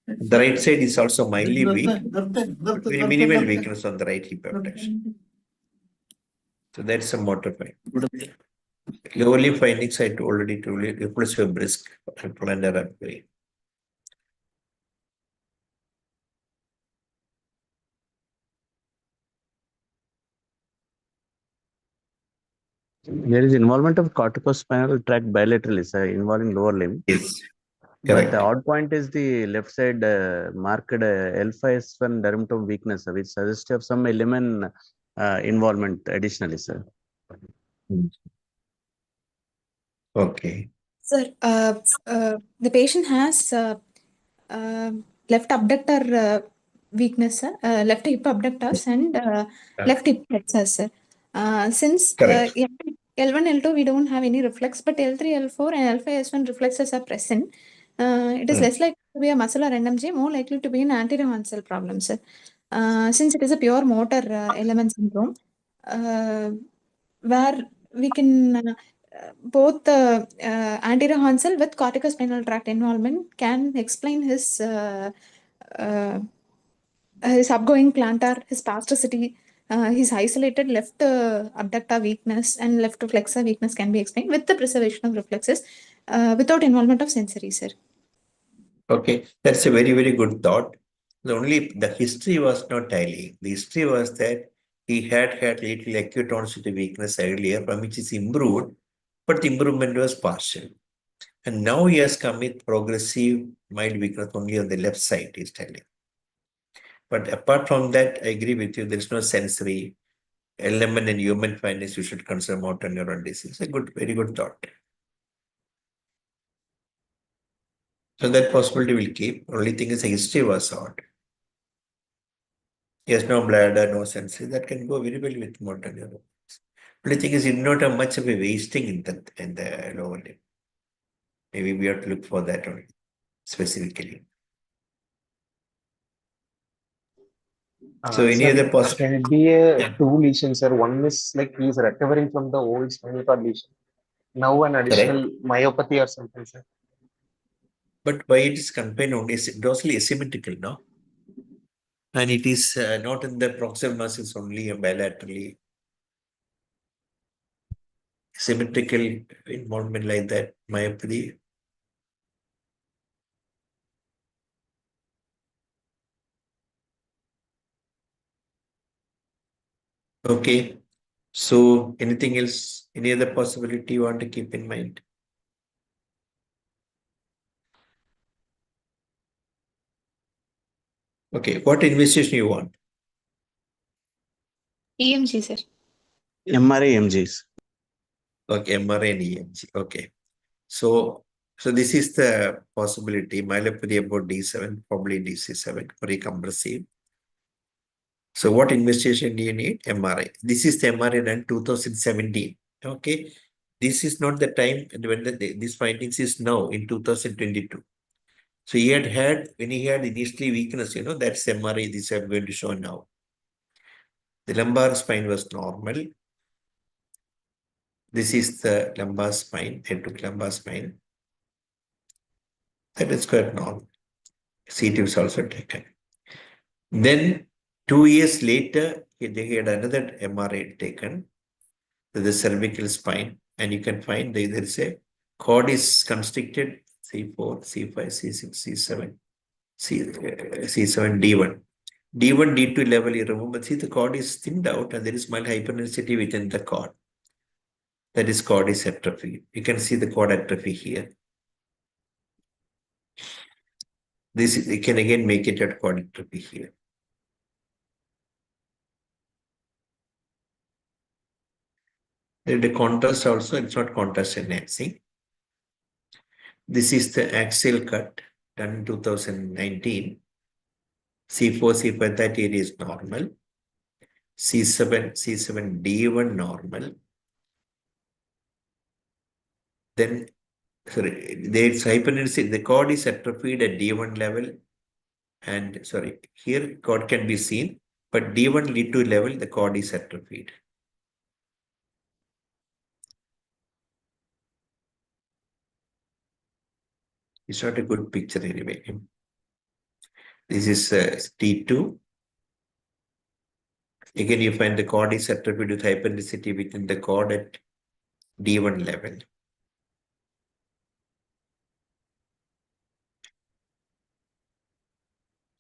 The right side is also mildly weak, but very minimal weakness on the right hip abduction. So that's a motor point. Lower limb findings I already told you, repulsive brisk and plantar upgrade. There is involvement of corticospinal tract bilaterally, sir, involving lower limb. Yes. But the odd point is the left side marked L5S1 dermatome weakness, which suggests of some element involvement additionally, sir. Okay. Sir, the patient has left abductor weakness, sir, left hip abductors and left hip flexors, sir. Since L1, L2, we don't have any reflex, but L3, L4 and L5S1 reflexes are present. It is less likely to be a muscle or NMJ, more likely to be an anterior horn cell problem, sir. Since it is a pure motor element syndrome, where we can both the anterior horn cell with corticospinal tract involvement can explain his upgoing plantar, his spasticity, his isolated left abductor weakness and left flexor weakness can be explained with the preservation of reflexes without involvement of sensory, sir. Okay, that's a very, very good thought. The history was not tallying. The history was that he had little acute onset weakness earlier, from which is improved, but the improvement was partial. And now he has come with progressive mild weakness only on the left side, he's telling. But apart from that, I agree with you, there is no sensory element in human findings. You should consider motor neuron disease. A good, very good thought. So that possibility will keep. Only thing is the history was odd. He has no bladder, no sensory. That can go very well with motor neuron. Only thing is, you do not have much of a wasting in the lower limb. Maybe we have to look for that only, specifically. So any sir, other possible? Can it be two lesions, sir? One is like he is recovering from the old spinal cord lesion. Now an additional myopathy or something, sir. But why it is confined only? It's dorsally asymmetrical, no? And it is not in the proximal muscles only, bilaterally. Symmetrical involvement like that, myopathy. Okay. So anything else, any other possibility you want to keep in mind? Okay, what investigation you want? EMG, sir. MRI EMGs. Okay, MRI and EMG. Okay. So this is the possibility. Myelopathy about D7, probably DC7, precompressive. So what investigation do you need? MRI. This is the MRI done 2017. Okay. This is not the time when these findings is now in 2022. So when he had initially weakness, that's MRI, this I'm going to show now. The lumbar spine was normal. This is the lumbar spine, head to lumbar spine. That is quite normal. CT was also taken. Then 2 years later, they had another MRI taken to the cervical spine, and you can find there is a cord is constricted C4, C5, C6, C7, C7, D1. D1, D2 level, you remember, see the cord is thinned out and there is mild hyperintensity within the cord. That is cord is atrophy. You can see the cord atrophy here. This you can again make it at cord atrophy here. The contrast also, it's not contrast enhancing. This is the axial cut done in 2019. C4, C5, that area is normal. C7, C7, D1 normal. Then, sorry, there's hyperintensity. The cord is atrophied at D1 level. And sorry, here cord can be seen, but D1, D2 level, the cord is atrophied. It's not a good picture anyway. This is T2. Again, you find the cord is atrophied with hyperintensity within the cord at D1 level.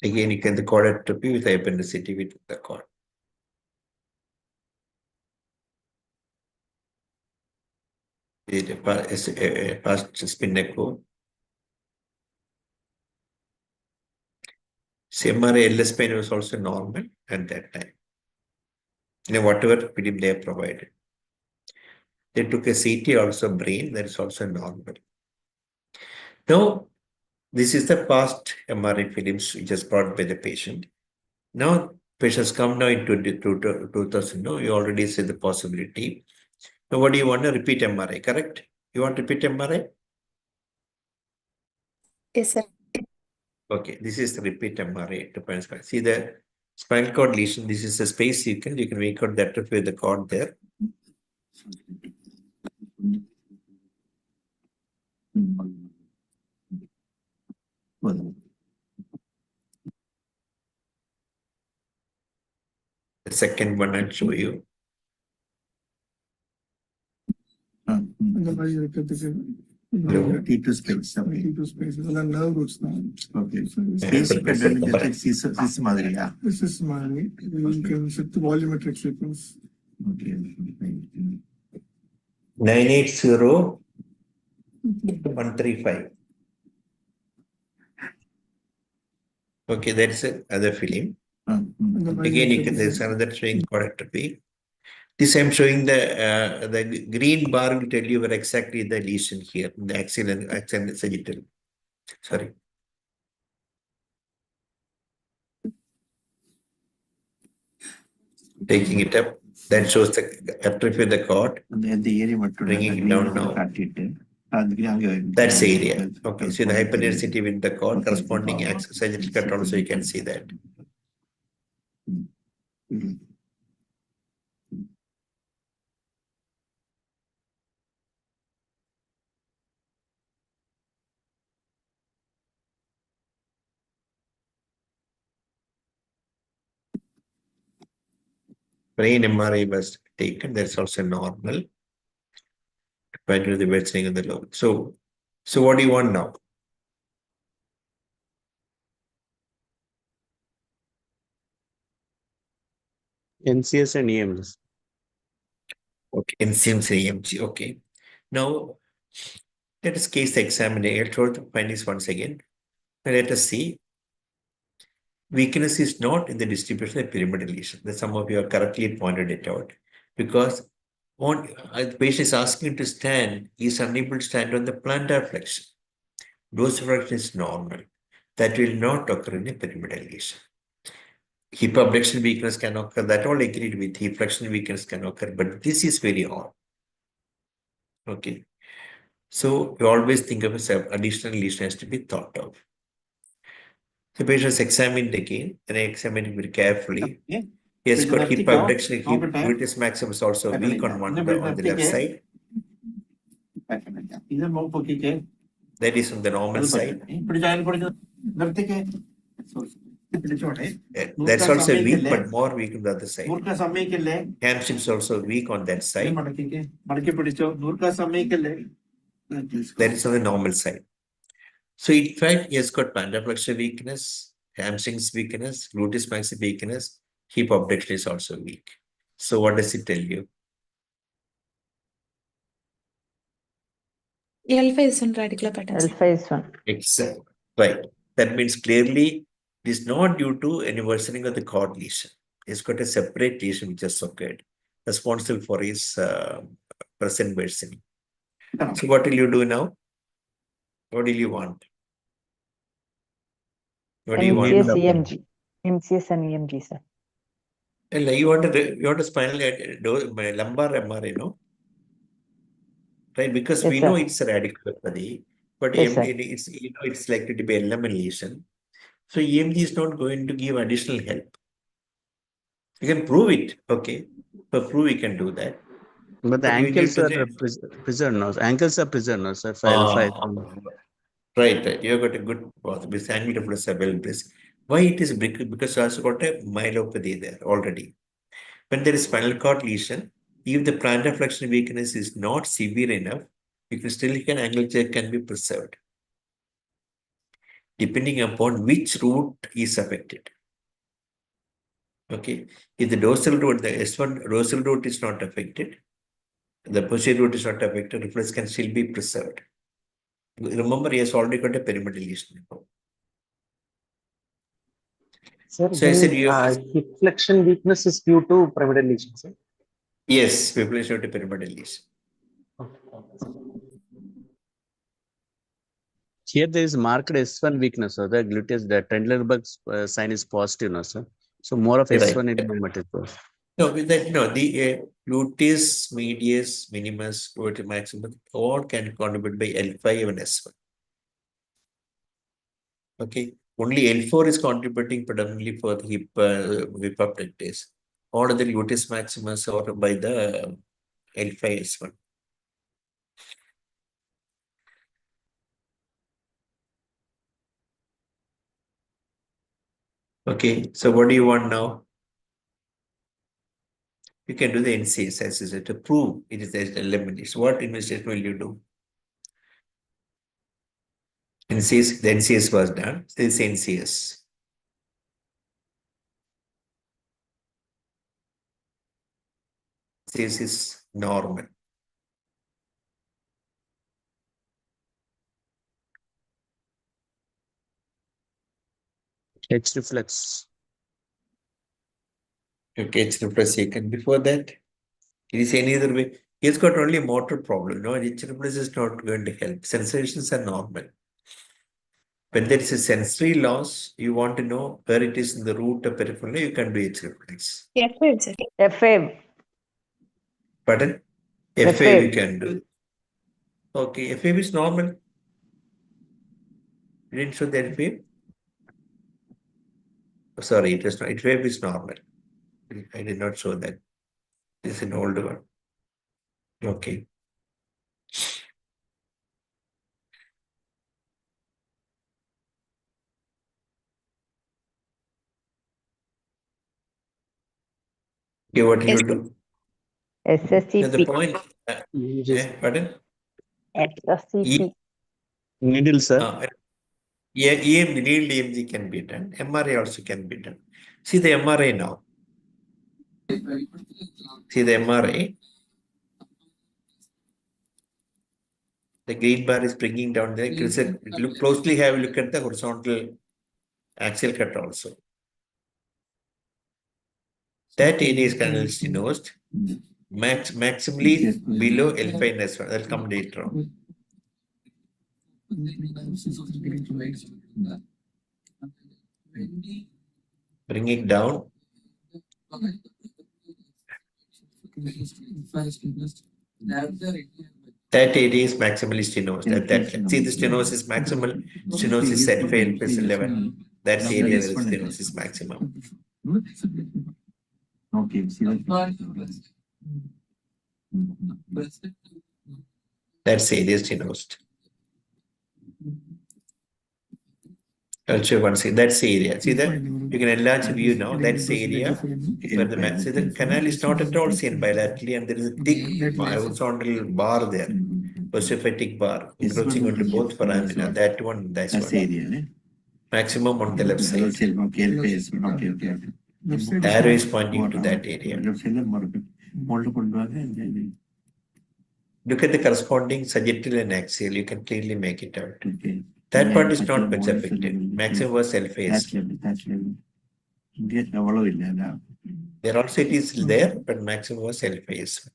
Again, you can the cord atrophy with hyperintensity within the cord. Past spin echo. MRI LS pain was also normal at that time. Whatever film they have provided. They took a CT also brain, that is also normal. Now, this is the past MRI films which is brought by the patient. Now, patients come now into 2000. No, you already said the possibility. Now, what do you want to repeat MRI, correct? You want to repeat MRI? Yes, sir. Okay, this is the repeat MRI to find spinal. See the spinal cord lesion. This is a space you can make out that with the cord there. The second one I'll show you. T2 space. T2 space. Nerve roots now. Okay. Space this madriya. This is madri. You can set the volumetric sequence. Okay. 980-135. Okay, that's another film. Again, you can, there's another showing cord atrophy. This I'm showing the green bar will tell you where exactly the lesion here, the axial and sagittal. Sorry. Taking it up, that shows the atrophy of the cord. Bringing it down now. That's the area. Okay, so the hyperintensity with the cord corresponding axial sagittal cut also you can see that. Brain MRI was taken, that's also normal. Compared to the worsening of the lobe. So what do you want now? NCS and EMS. Okay, NCS and EMG. Okay. Now, let us case examine. I'll show the findings once again. Now, let us see. Weakness is not in the distribution of pyramidal lesion. That some of you have correctly pointed it out. Because the patient is asking to stand, he is unable to stand on the plantar flexion. Dorsiflexion is normal. That will not occur in a pyramidal lesion. Hip abduction weakness can occur. That all agreed with. Hip flexion weakness can occur. But this is very odd. Okay. So you always think of an additional lesion has to be thought of. The patient is examined again, and I examined it very carefully. Yeah. He has got hip abduction. Hip gluteus maximus also weak on the left side. That is on the normal side. That's also weak, but more weak on the other side. Hamstrings also weak on that side. That is on the normal side. So in fact, he has got plantar flexor weakness, hamstrings weakness, gluteus maximus weakness, hip abduction is also weak. So what does it tell you? L5S1 radicular pattern. L5S1. Exactly. Right. That means clearly it is not due to any worsening of the cord lesion. It's got a separate lesion which has occurred, responsible for his present worsening. So what will you do now? What do you want? What do you want? MCS EMG. MCS and EMG, sir. You want a spinal lumbar MRI, no? Right, because Yes, we sir. know it's a radiculopathy, but Yes, sir. it's likely to be a lemon lesion. So EMG is not going to give additional help. You can prove it, okay? For prove we can do that. But the But you need ankles to are preserved now. Ankles are preserved now, sir. Right. You have got a good path. This angle reflex are well placed. Why it is big? Because you also got a myelopathy there already. When there is spinal cord lesion, if the plantar flexion weakness is not severe enough, you can still angle check can be preserved, depending upon which root is affected. Okay, if the dorsal root, the S1 dorsal root is not affected, the posterior root is not affected, reflex can still be preserved. Remember, he has already got a pyramidal lesion. Sir, So I said hip flexion weakness is due to pyramidal lesion, sir? Yes, people is due to pyramidal lesion. Here there is marked S1 weakness, so the gluteus, the Trendelenburg's sign is positive now, sir. So more of S1 involvement is there. No, with that, no, the gluteus medius, minimus, gluteus maximus, all can contribute by L5 and S1. Okay, only L4 is contributing predominantly for the hip abductors. All of the gluteus maximus or by the L5 S1. Okay, so what do you want now? You can do the NCS as is to prove it is the elimination. What investigation will you do? NCS, the NCS was done. This is NCS. This is normal. H reflex. Okay, H reflex taken. Before that, it is any other way. He's got only motor problem. No, H reflex is not going to help. Sensations are normal. When there is a sensory loss, you want to know where it is in the root of peripheral, you can do H reflex. F5, sir. F5. Pardon? F5 you can do. Okay, F5 is normal. You didn't show the F5? Oh, sorry, it is not. F5 is normal. I did not show that. This is an older one. Okay. Okay, what do you do? SSCP. The point. Pardon? SSCP. Needle, sir. Yeah, EMG, needle EMG can be done. MRI also can be done. See the MRI now. See the MRI. The green bar is bringing down the. Look closely. Have a look at the horizontal axial cut also. That area is canal stenosed. Maximally below L5 and S1. That'll come later on. Bring it down. That area is maximally stenosed at that time. See the stenosis maximal, stenosis at L5 level. That area where the stenosis maximum. That's area stenosed. I'll show one. See, that's the area. See that? You can enlarge the view now. That's the area where see, the canal is not at all seen bilaterally, and there is a thick horizontal bar there, postophatic bar, encroaching onto both foramina. That one, that's That's one. the area. Maximum on the left side. Okay. The arrow is pointing to that area. Look at the corresponding sagittal and axial. You can clearly make it out. That part is not much affected. Maximum was self-phase. There also it is there, but maximum was self-phase.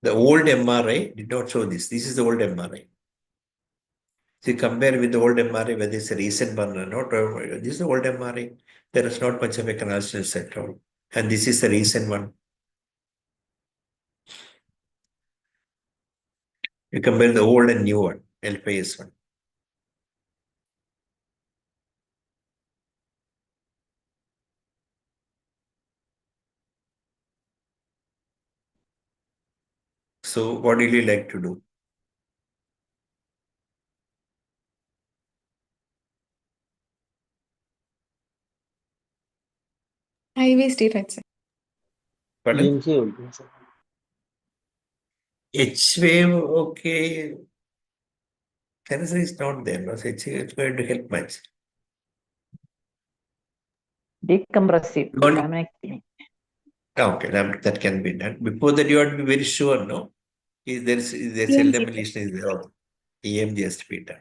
The old MRI did not show this. This is the old MRI. So you compare with the old MRI, whether it's a recent one or not, or this is the old MRI. There is not much of a canal stenosis at all. And this is the recent one. You compare the old and new one, LPS one. So what will you like to do? Highway state, right, sir. Pardon? H-wave, okay. Cancer is not there. No, so it's going to help much. Decompressive. Okay, that can be done. Before that, you have to be very sure, no? There's seldom lesion is there. EMG has to be done.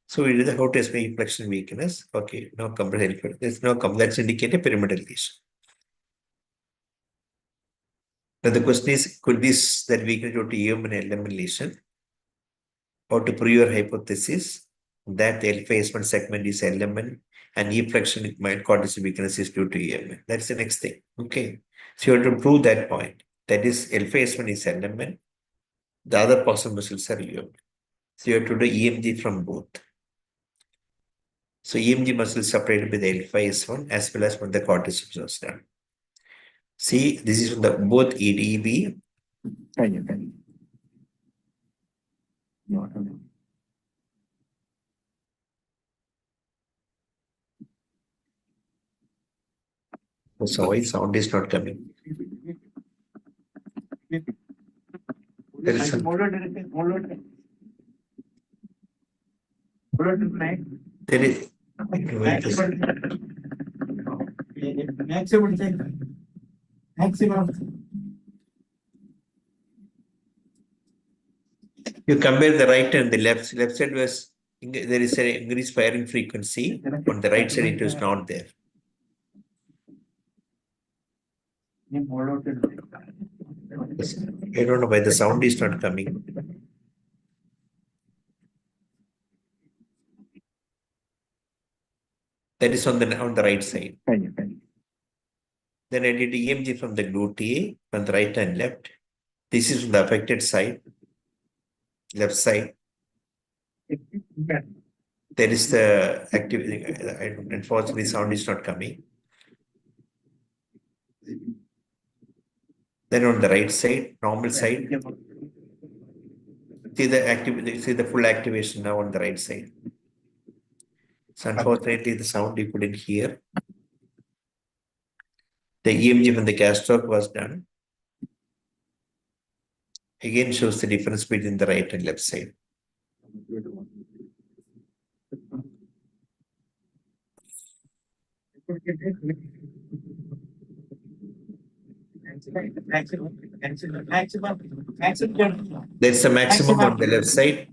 So we do the how to explain inflection weakness. Okay, no comprehensive. There's no that's indicated pyramidal lesion. Now the question is, could this that weakness due to EM and LM lesion? Or to prove your hypothesis that the L-phase segment is LMN and E flexion with myocardial weakness is due to EMN. That's the next thing. Okay. So you have to prove that point. That is L-phase is LMN. The other possible muscles are EMN. So you have to do EMG from both. So EMG muscles separated by the L-phase as well as from the cortices was done. See, this is from the both EDB. So why sound is not coming? There is some... There is... You compare the right and the left. Left side was, there is an increased firing frequency. On the right side, it was not there. I don't know why the sound is not coming. That is on the right side. Then I did EMG from the glutea on the right and left. This is from the affected side, left side. There is the activity. Unfortunately, sound is not coming. Then on the right side, normal side. See the activity. See the full activation now on the right side. So unfortunately, the sound you couldn't hear. The EMG from the gastroc was done. Again shows the difference between the right and left side. There's a maximum on the left side.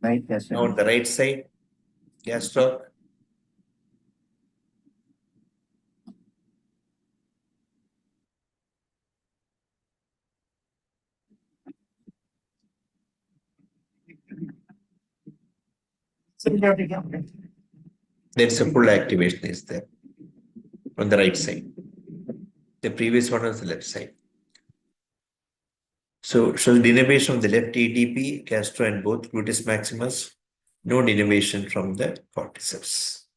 Now on the right side, gastroc. There's a full activation is there on the right side. The previous one was the left side. So the denervation of the left ATP, gastro and both gluteus maximus, no denervation from the corticeps.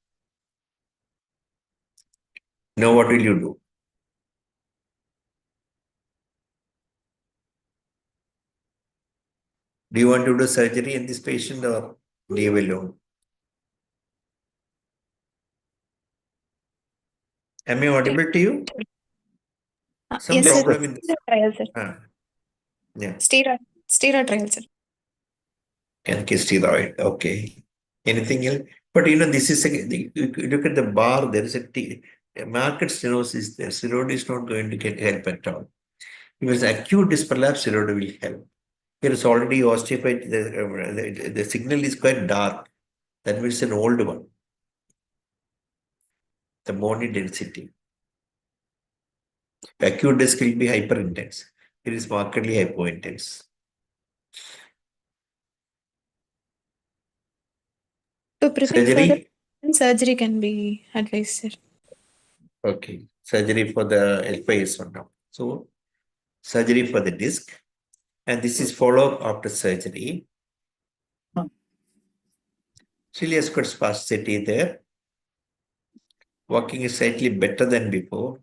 Now what will you do? Do you want to do surgery in this patient or leave alone? Am I audible to you? Some Yes, sir. problem in this. Trial, sir. Yeah. Steroid trial, sir. Steroid. Okay. Anything else? But this is look at the bar. There is a market stenosis there. Steroid is not going to help at all. If it's acute disc prolapse, steroid will help. Here is already osteophyte. The signal is quite dark. That means an old one. The bony density. Acute disc will be hyperintense. It is markedly hypointense. To prepare Surgery? for surgery can be advised, sir. Okay. Surgery for the L5S1 now. So, surgery for the disc. And this is follow-up after surgery. Still has got spasticity there. Walking is slightly better than before.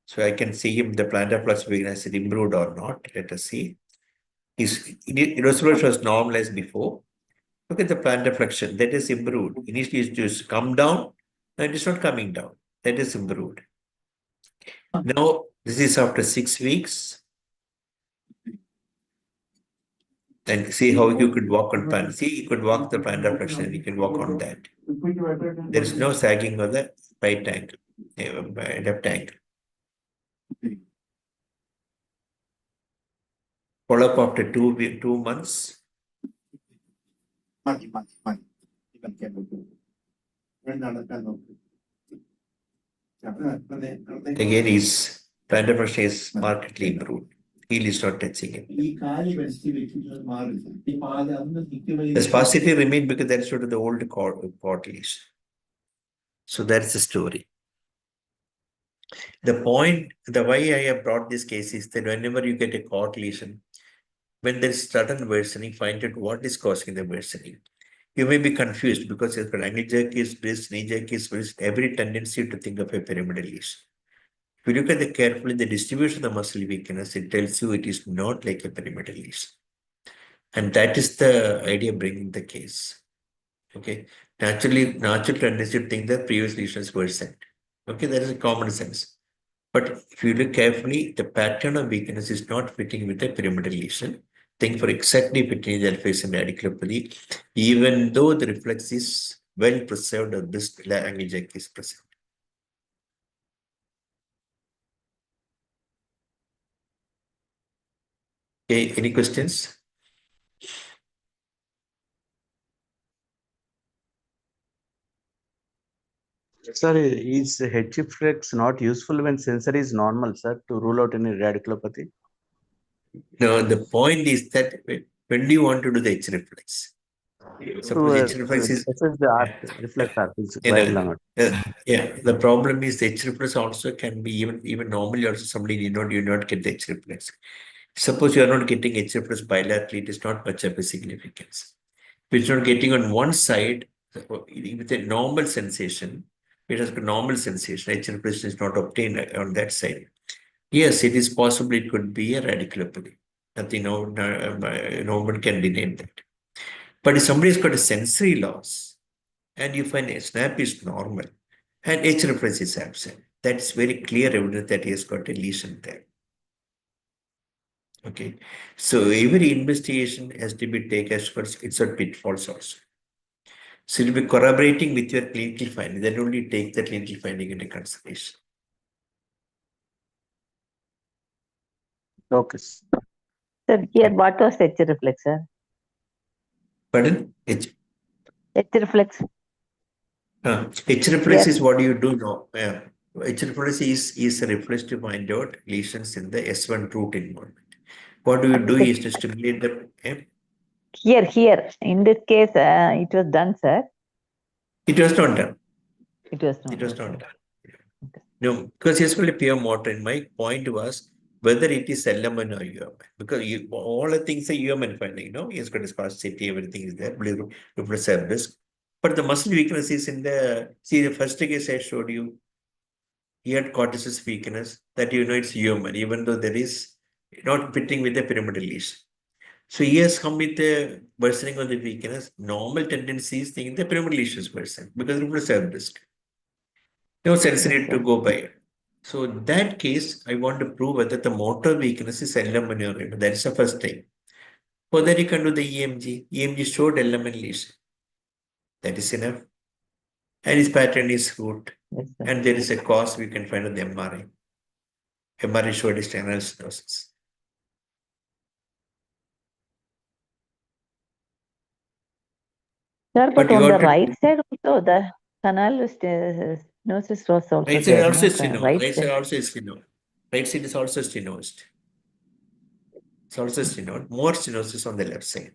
So I can see if the plantar flexor weakness is improved or not. Let us see. His irresolute was normal as before. Look at the plantar flexion. That is improved. Initially it used to come down. Now it is not coming down. That is improved. Now this is after 6 weeks. And see how you could walk on plantar. See, you could walk the plantar flexion and you can walk on that. There is no sagging of the right ankle, left ankle. Follow up after 2 months. Again, his plantar fascia is markedly improved. Heel is not touching it. The spasticity remained because that's sort of the old cord lesion. So that's the story. The point, the way I have brought this case is that whenever you get a cord lesion, when there is sudden worsening, find out what is causing the worsening. You may be confused because if ankle jerk is wrist, knee jerk is wrist, every tendency to think of a pyramidal lesion. If you look at the carefully the distribution of the muscle weakness, it tells you it is not like a pyramidal lesion. And that is the idea bringing the case. Okay. Natural tendency to think that previous lesions worsened. Okay, that is a common sense. But if you look carefully, the pattern of weakness is not fitting with a pyramidal lesion. Think for exactly fitting the face and radiculopathy, even though the reflex is well preserved or this angle jerk is preserved. Okay, any questions? Sir, is head reflex not useful when sensor is normal, sir, to rule out any radiculopathy? No, the point is that when do you want to do the H reflex? Suppose H reflex is reflex the problem is the H reflex also can be even normally also somebody you not get the H reflex. Suppose you are not getting H reflex bilaterally, it is not much of a significance. If it's not getting on one side with a normal sensation, it has a normal sensation, H reflex is not obtained on that side. Yes, it is possible it could be a radiculopathy. Nothing, no one can deny that. But if somebody has got a sensory loss and you find a snap is normal and H reflex is absent, that's very clear evidence that he has got a lesion there. Okay, so every investigation has to be taken as for its pitfalls also. So it will be corroborating with your clinical finding. Then only take the clinical finding into consideration. Okay. Sir, here what was H reflex, sir? Pardon? H reflex. H reflex is what you do now. H reflex is a reflex to find out lesions in the S1 root involvement. What do you do is to stimulate the. Here, in this case, it was done, sir. It was not done. It was not done. No, because it's only pure motor. And my point was whether it is LMN or UMN. Because all the things are UMN finding, he's got his spasticity, everything is there, reflex risk. But the muscle weakness is in the first case I showed you, he had cortices weakness, that it's UMN, even though there is not fitting with the pyramidal lesion. So he has come with a worsening of the weakness. Normal tendency is thinking the pyramidal issues person because it will serve risk. No sensory to go by. So in that case, I want to prove whether the motor weakness is LM. That is the first thing. For that, you can do the EMG. EMG showed LMN lesion. That is enough. And his pattern is good. And there is a cause we can find on the MRI. MRI showed external stenosis. Sir, but on you the have to- right side also, the canal stenosis was also Right side there. also No? is stenosed. Right Right side side. also is stenosed. Right side is also stenosed. It's also stenosed. More stenosis on the left side.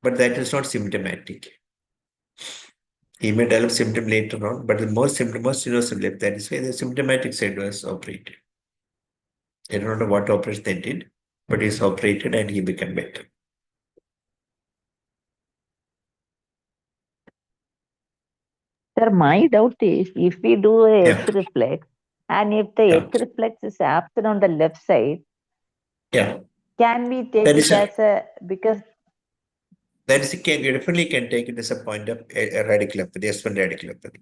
But that is not symptomatic. He may develop symptom later on, but the most stenosis left. That is why the symptomatic side was operated. I don't know what operation they did, but he's operated and he became better. Sir, my doubt is if we do a H reflex and if the H reflex is absent on the left side, can we take it as a because that is you definitely can take it as a point of a radiculopathy, S1 radiculopathy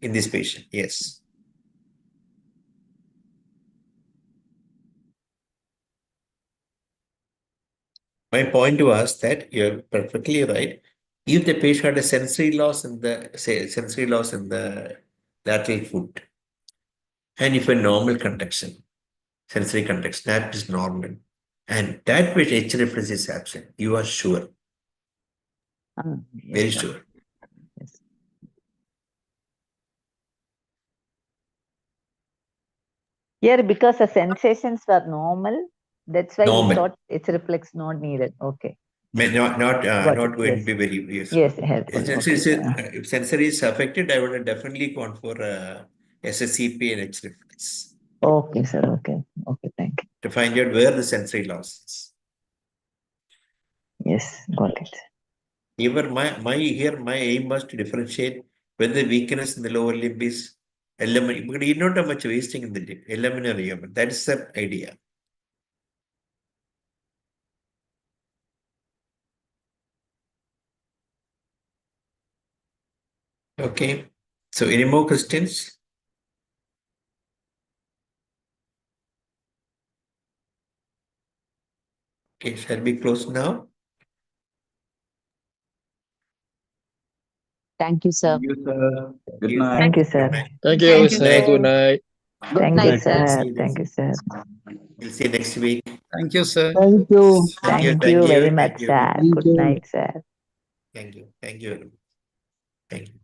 in this patient, yes. My point was that you're perfectly right. If the patient had a sensory loss in the lateral foot, and if a normal conduction, sensory conduction, that is normal, and that which H reflex is absent, you are sure. Very sure. Yes. Here, because the sensations were normal, that's why we thought H reflex not needed. Okay. Not going to be very useful. Yes, helpful. If sensory is affected, I would have definitely gone for SSCP and H reflex. Okay, sir. Okay. Okay, thank you. To find out where the sensory loss is. Yes, got it. Even my aim was to differentiate whether the weakness in the lower limb is eliminate, because you don't have much wasting in the limb, eliminate. That is the idea. Okay. So any more questions? Okay, shall we close now? Thank you, sir. Thank you, sir. Good night. Thank you, sir. Thank you, sir. Good night. Thank you, sir. Thank you, sir. We'll see you next week. Thank you, sir. Thank you. Thank you very much, sir. Good night, sir. Thank you. Thank you. Thank you.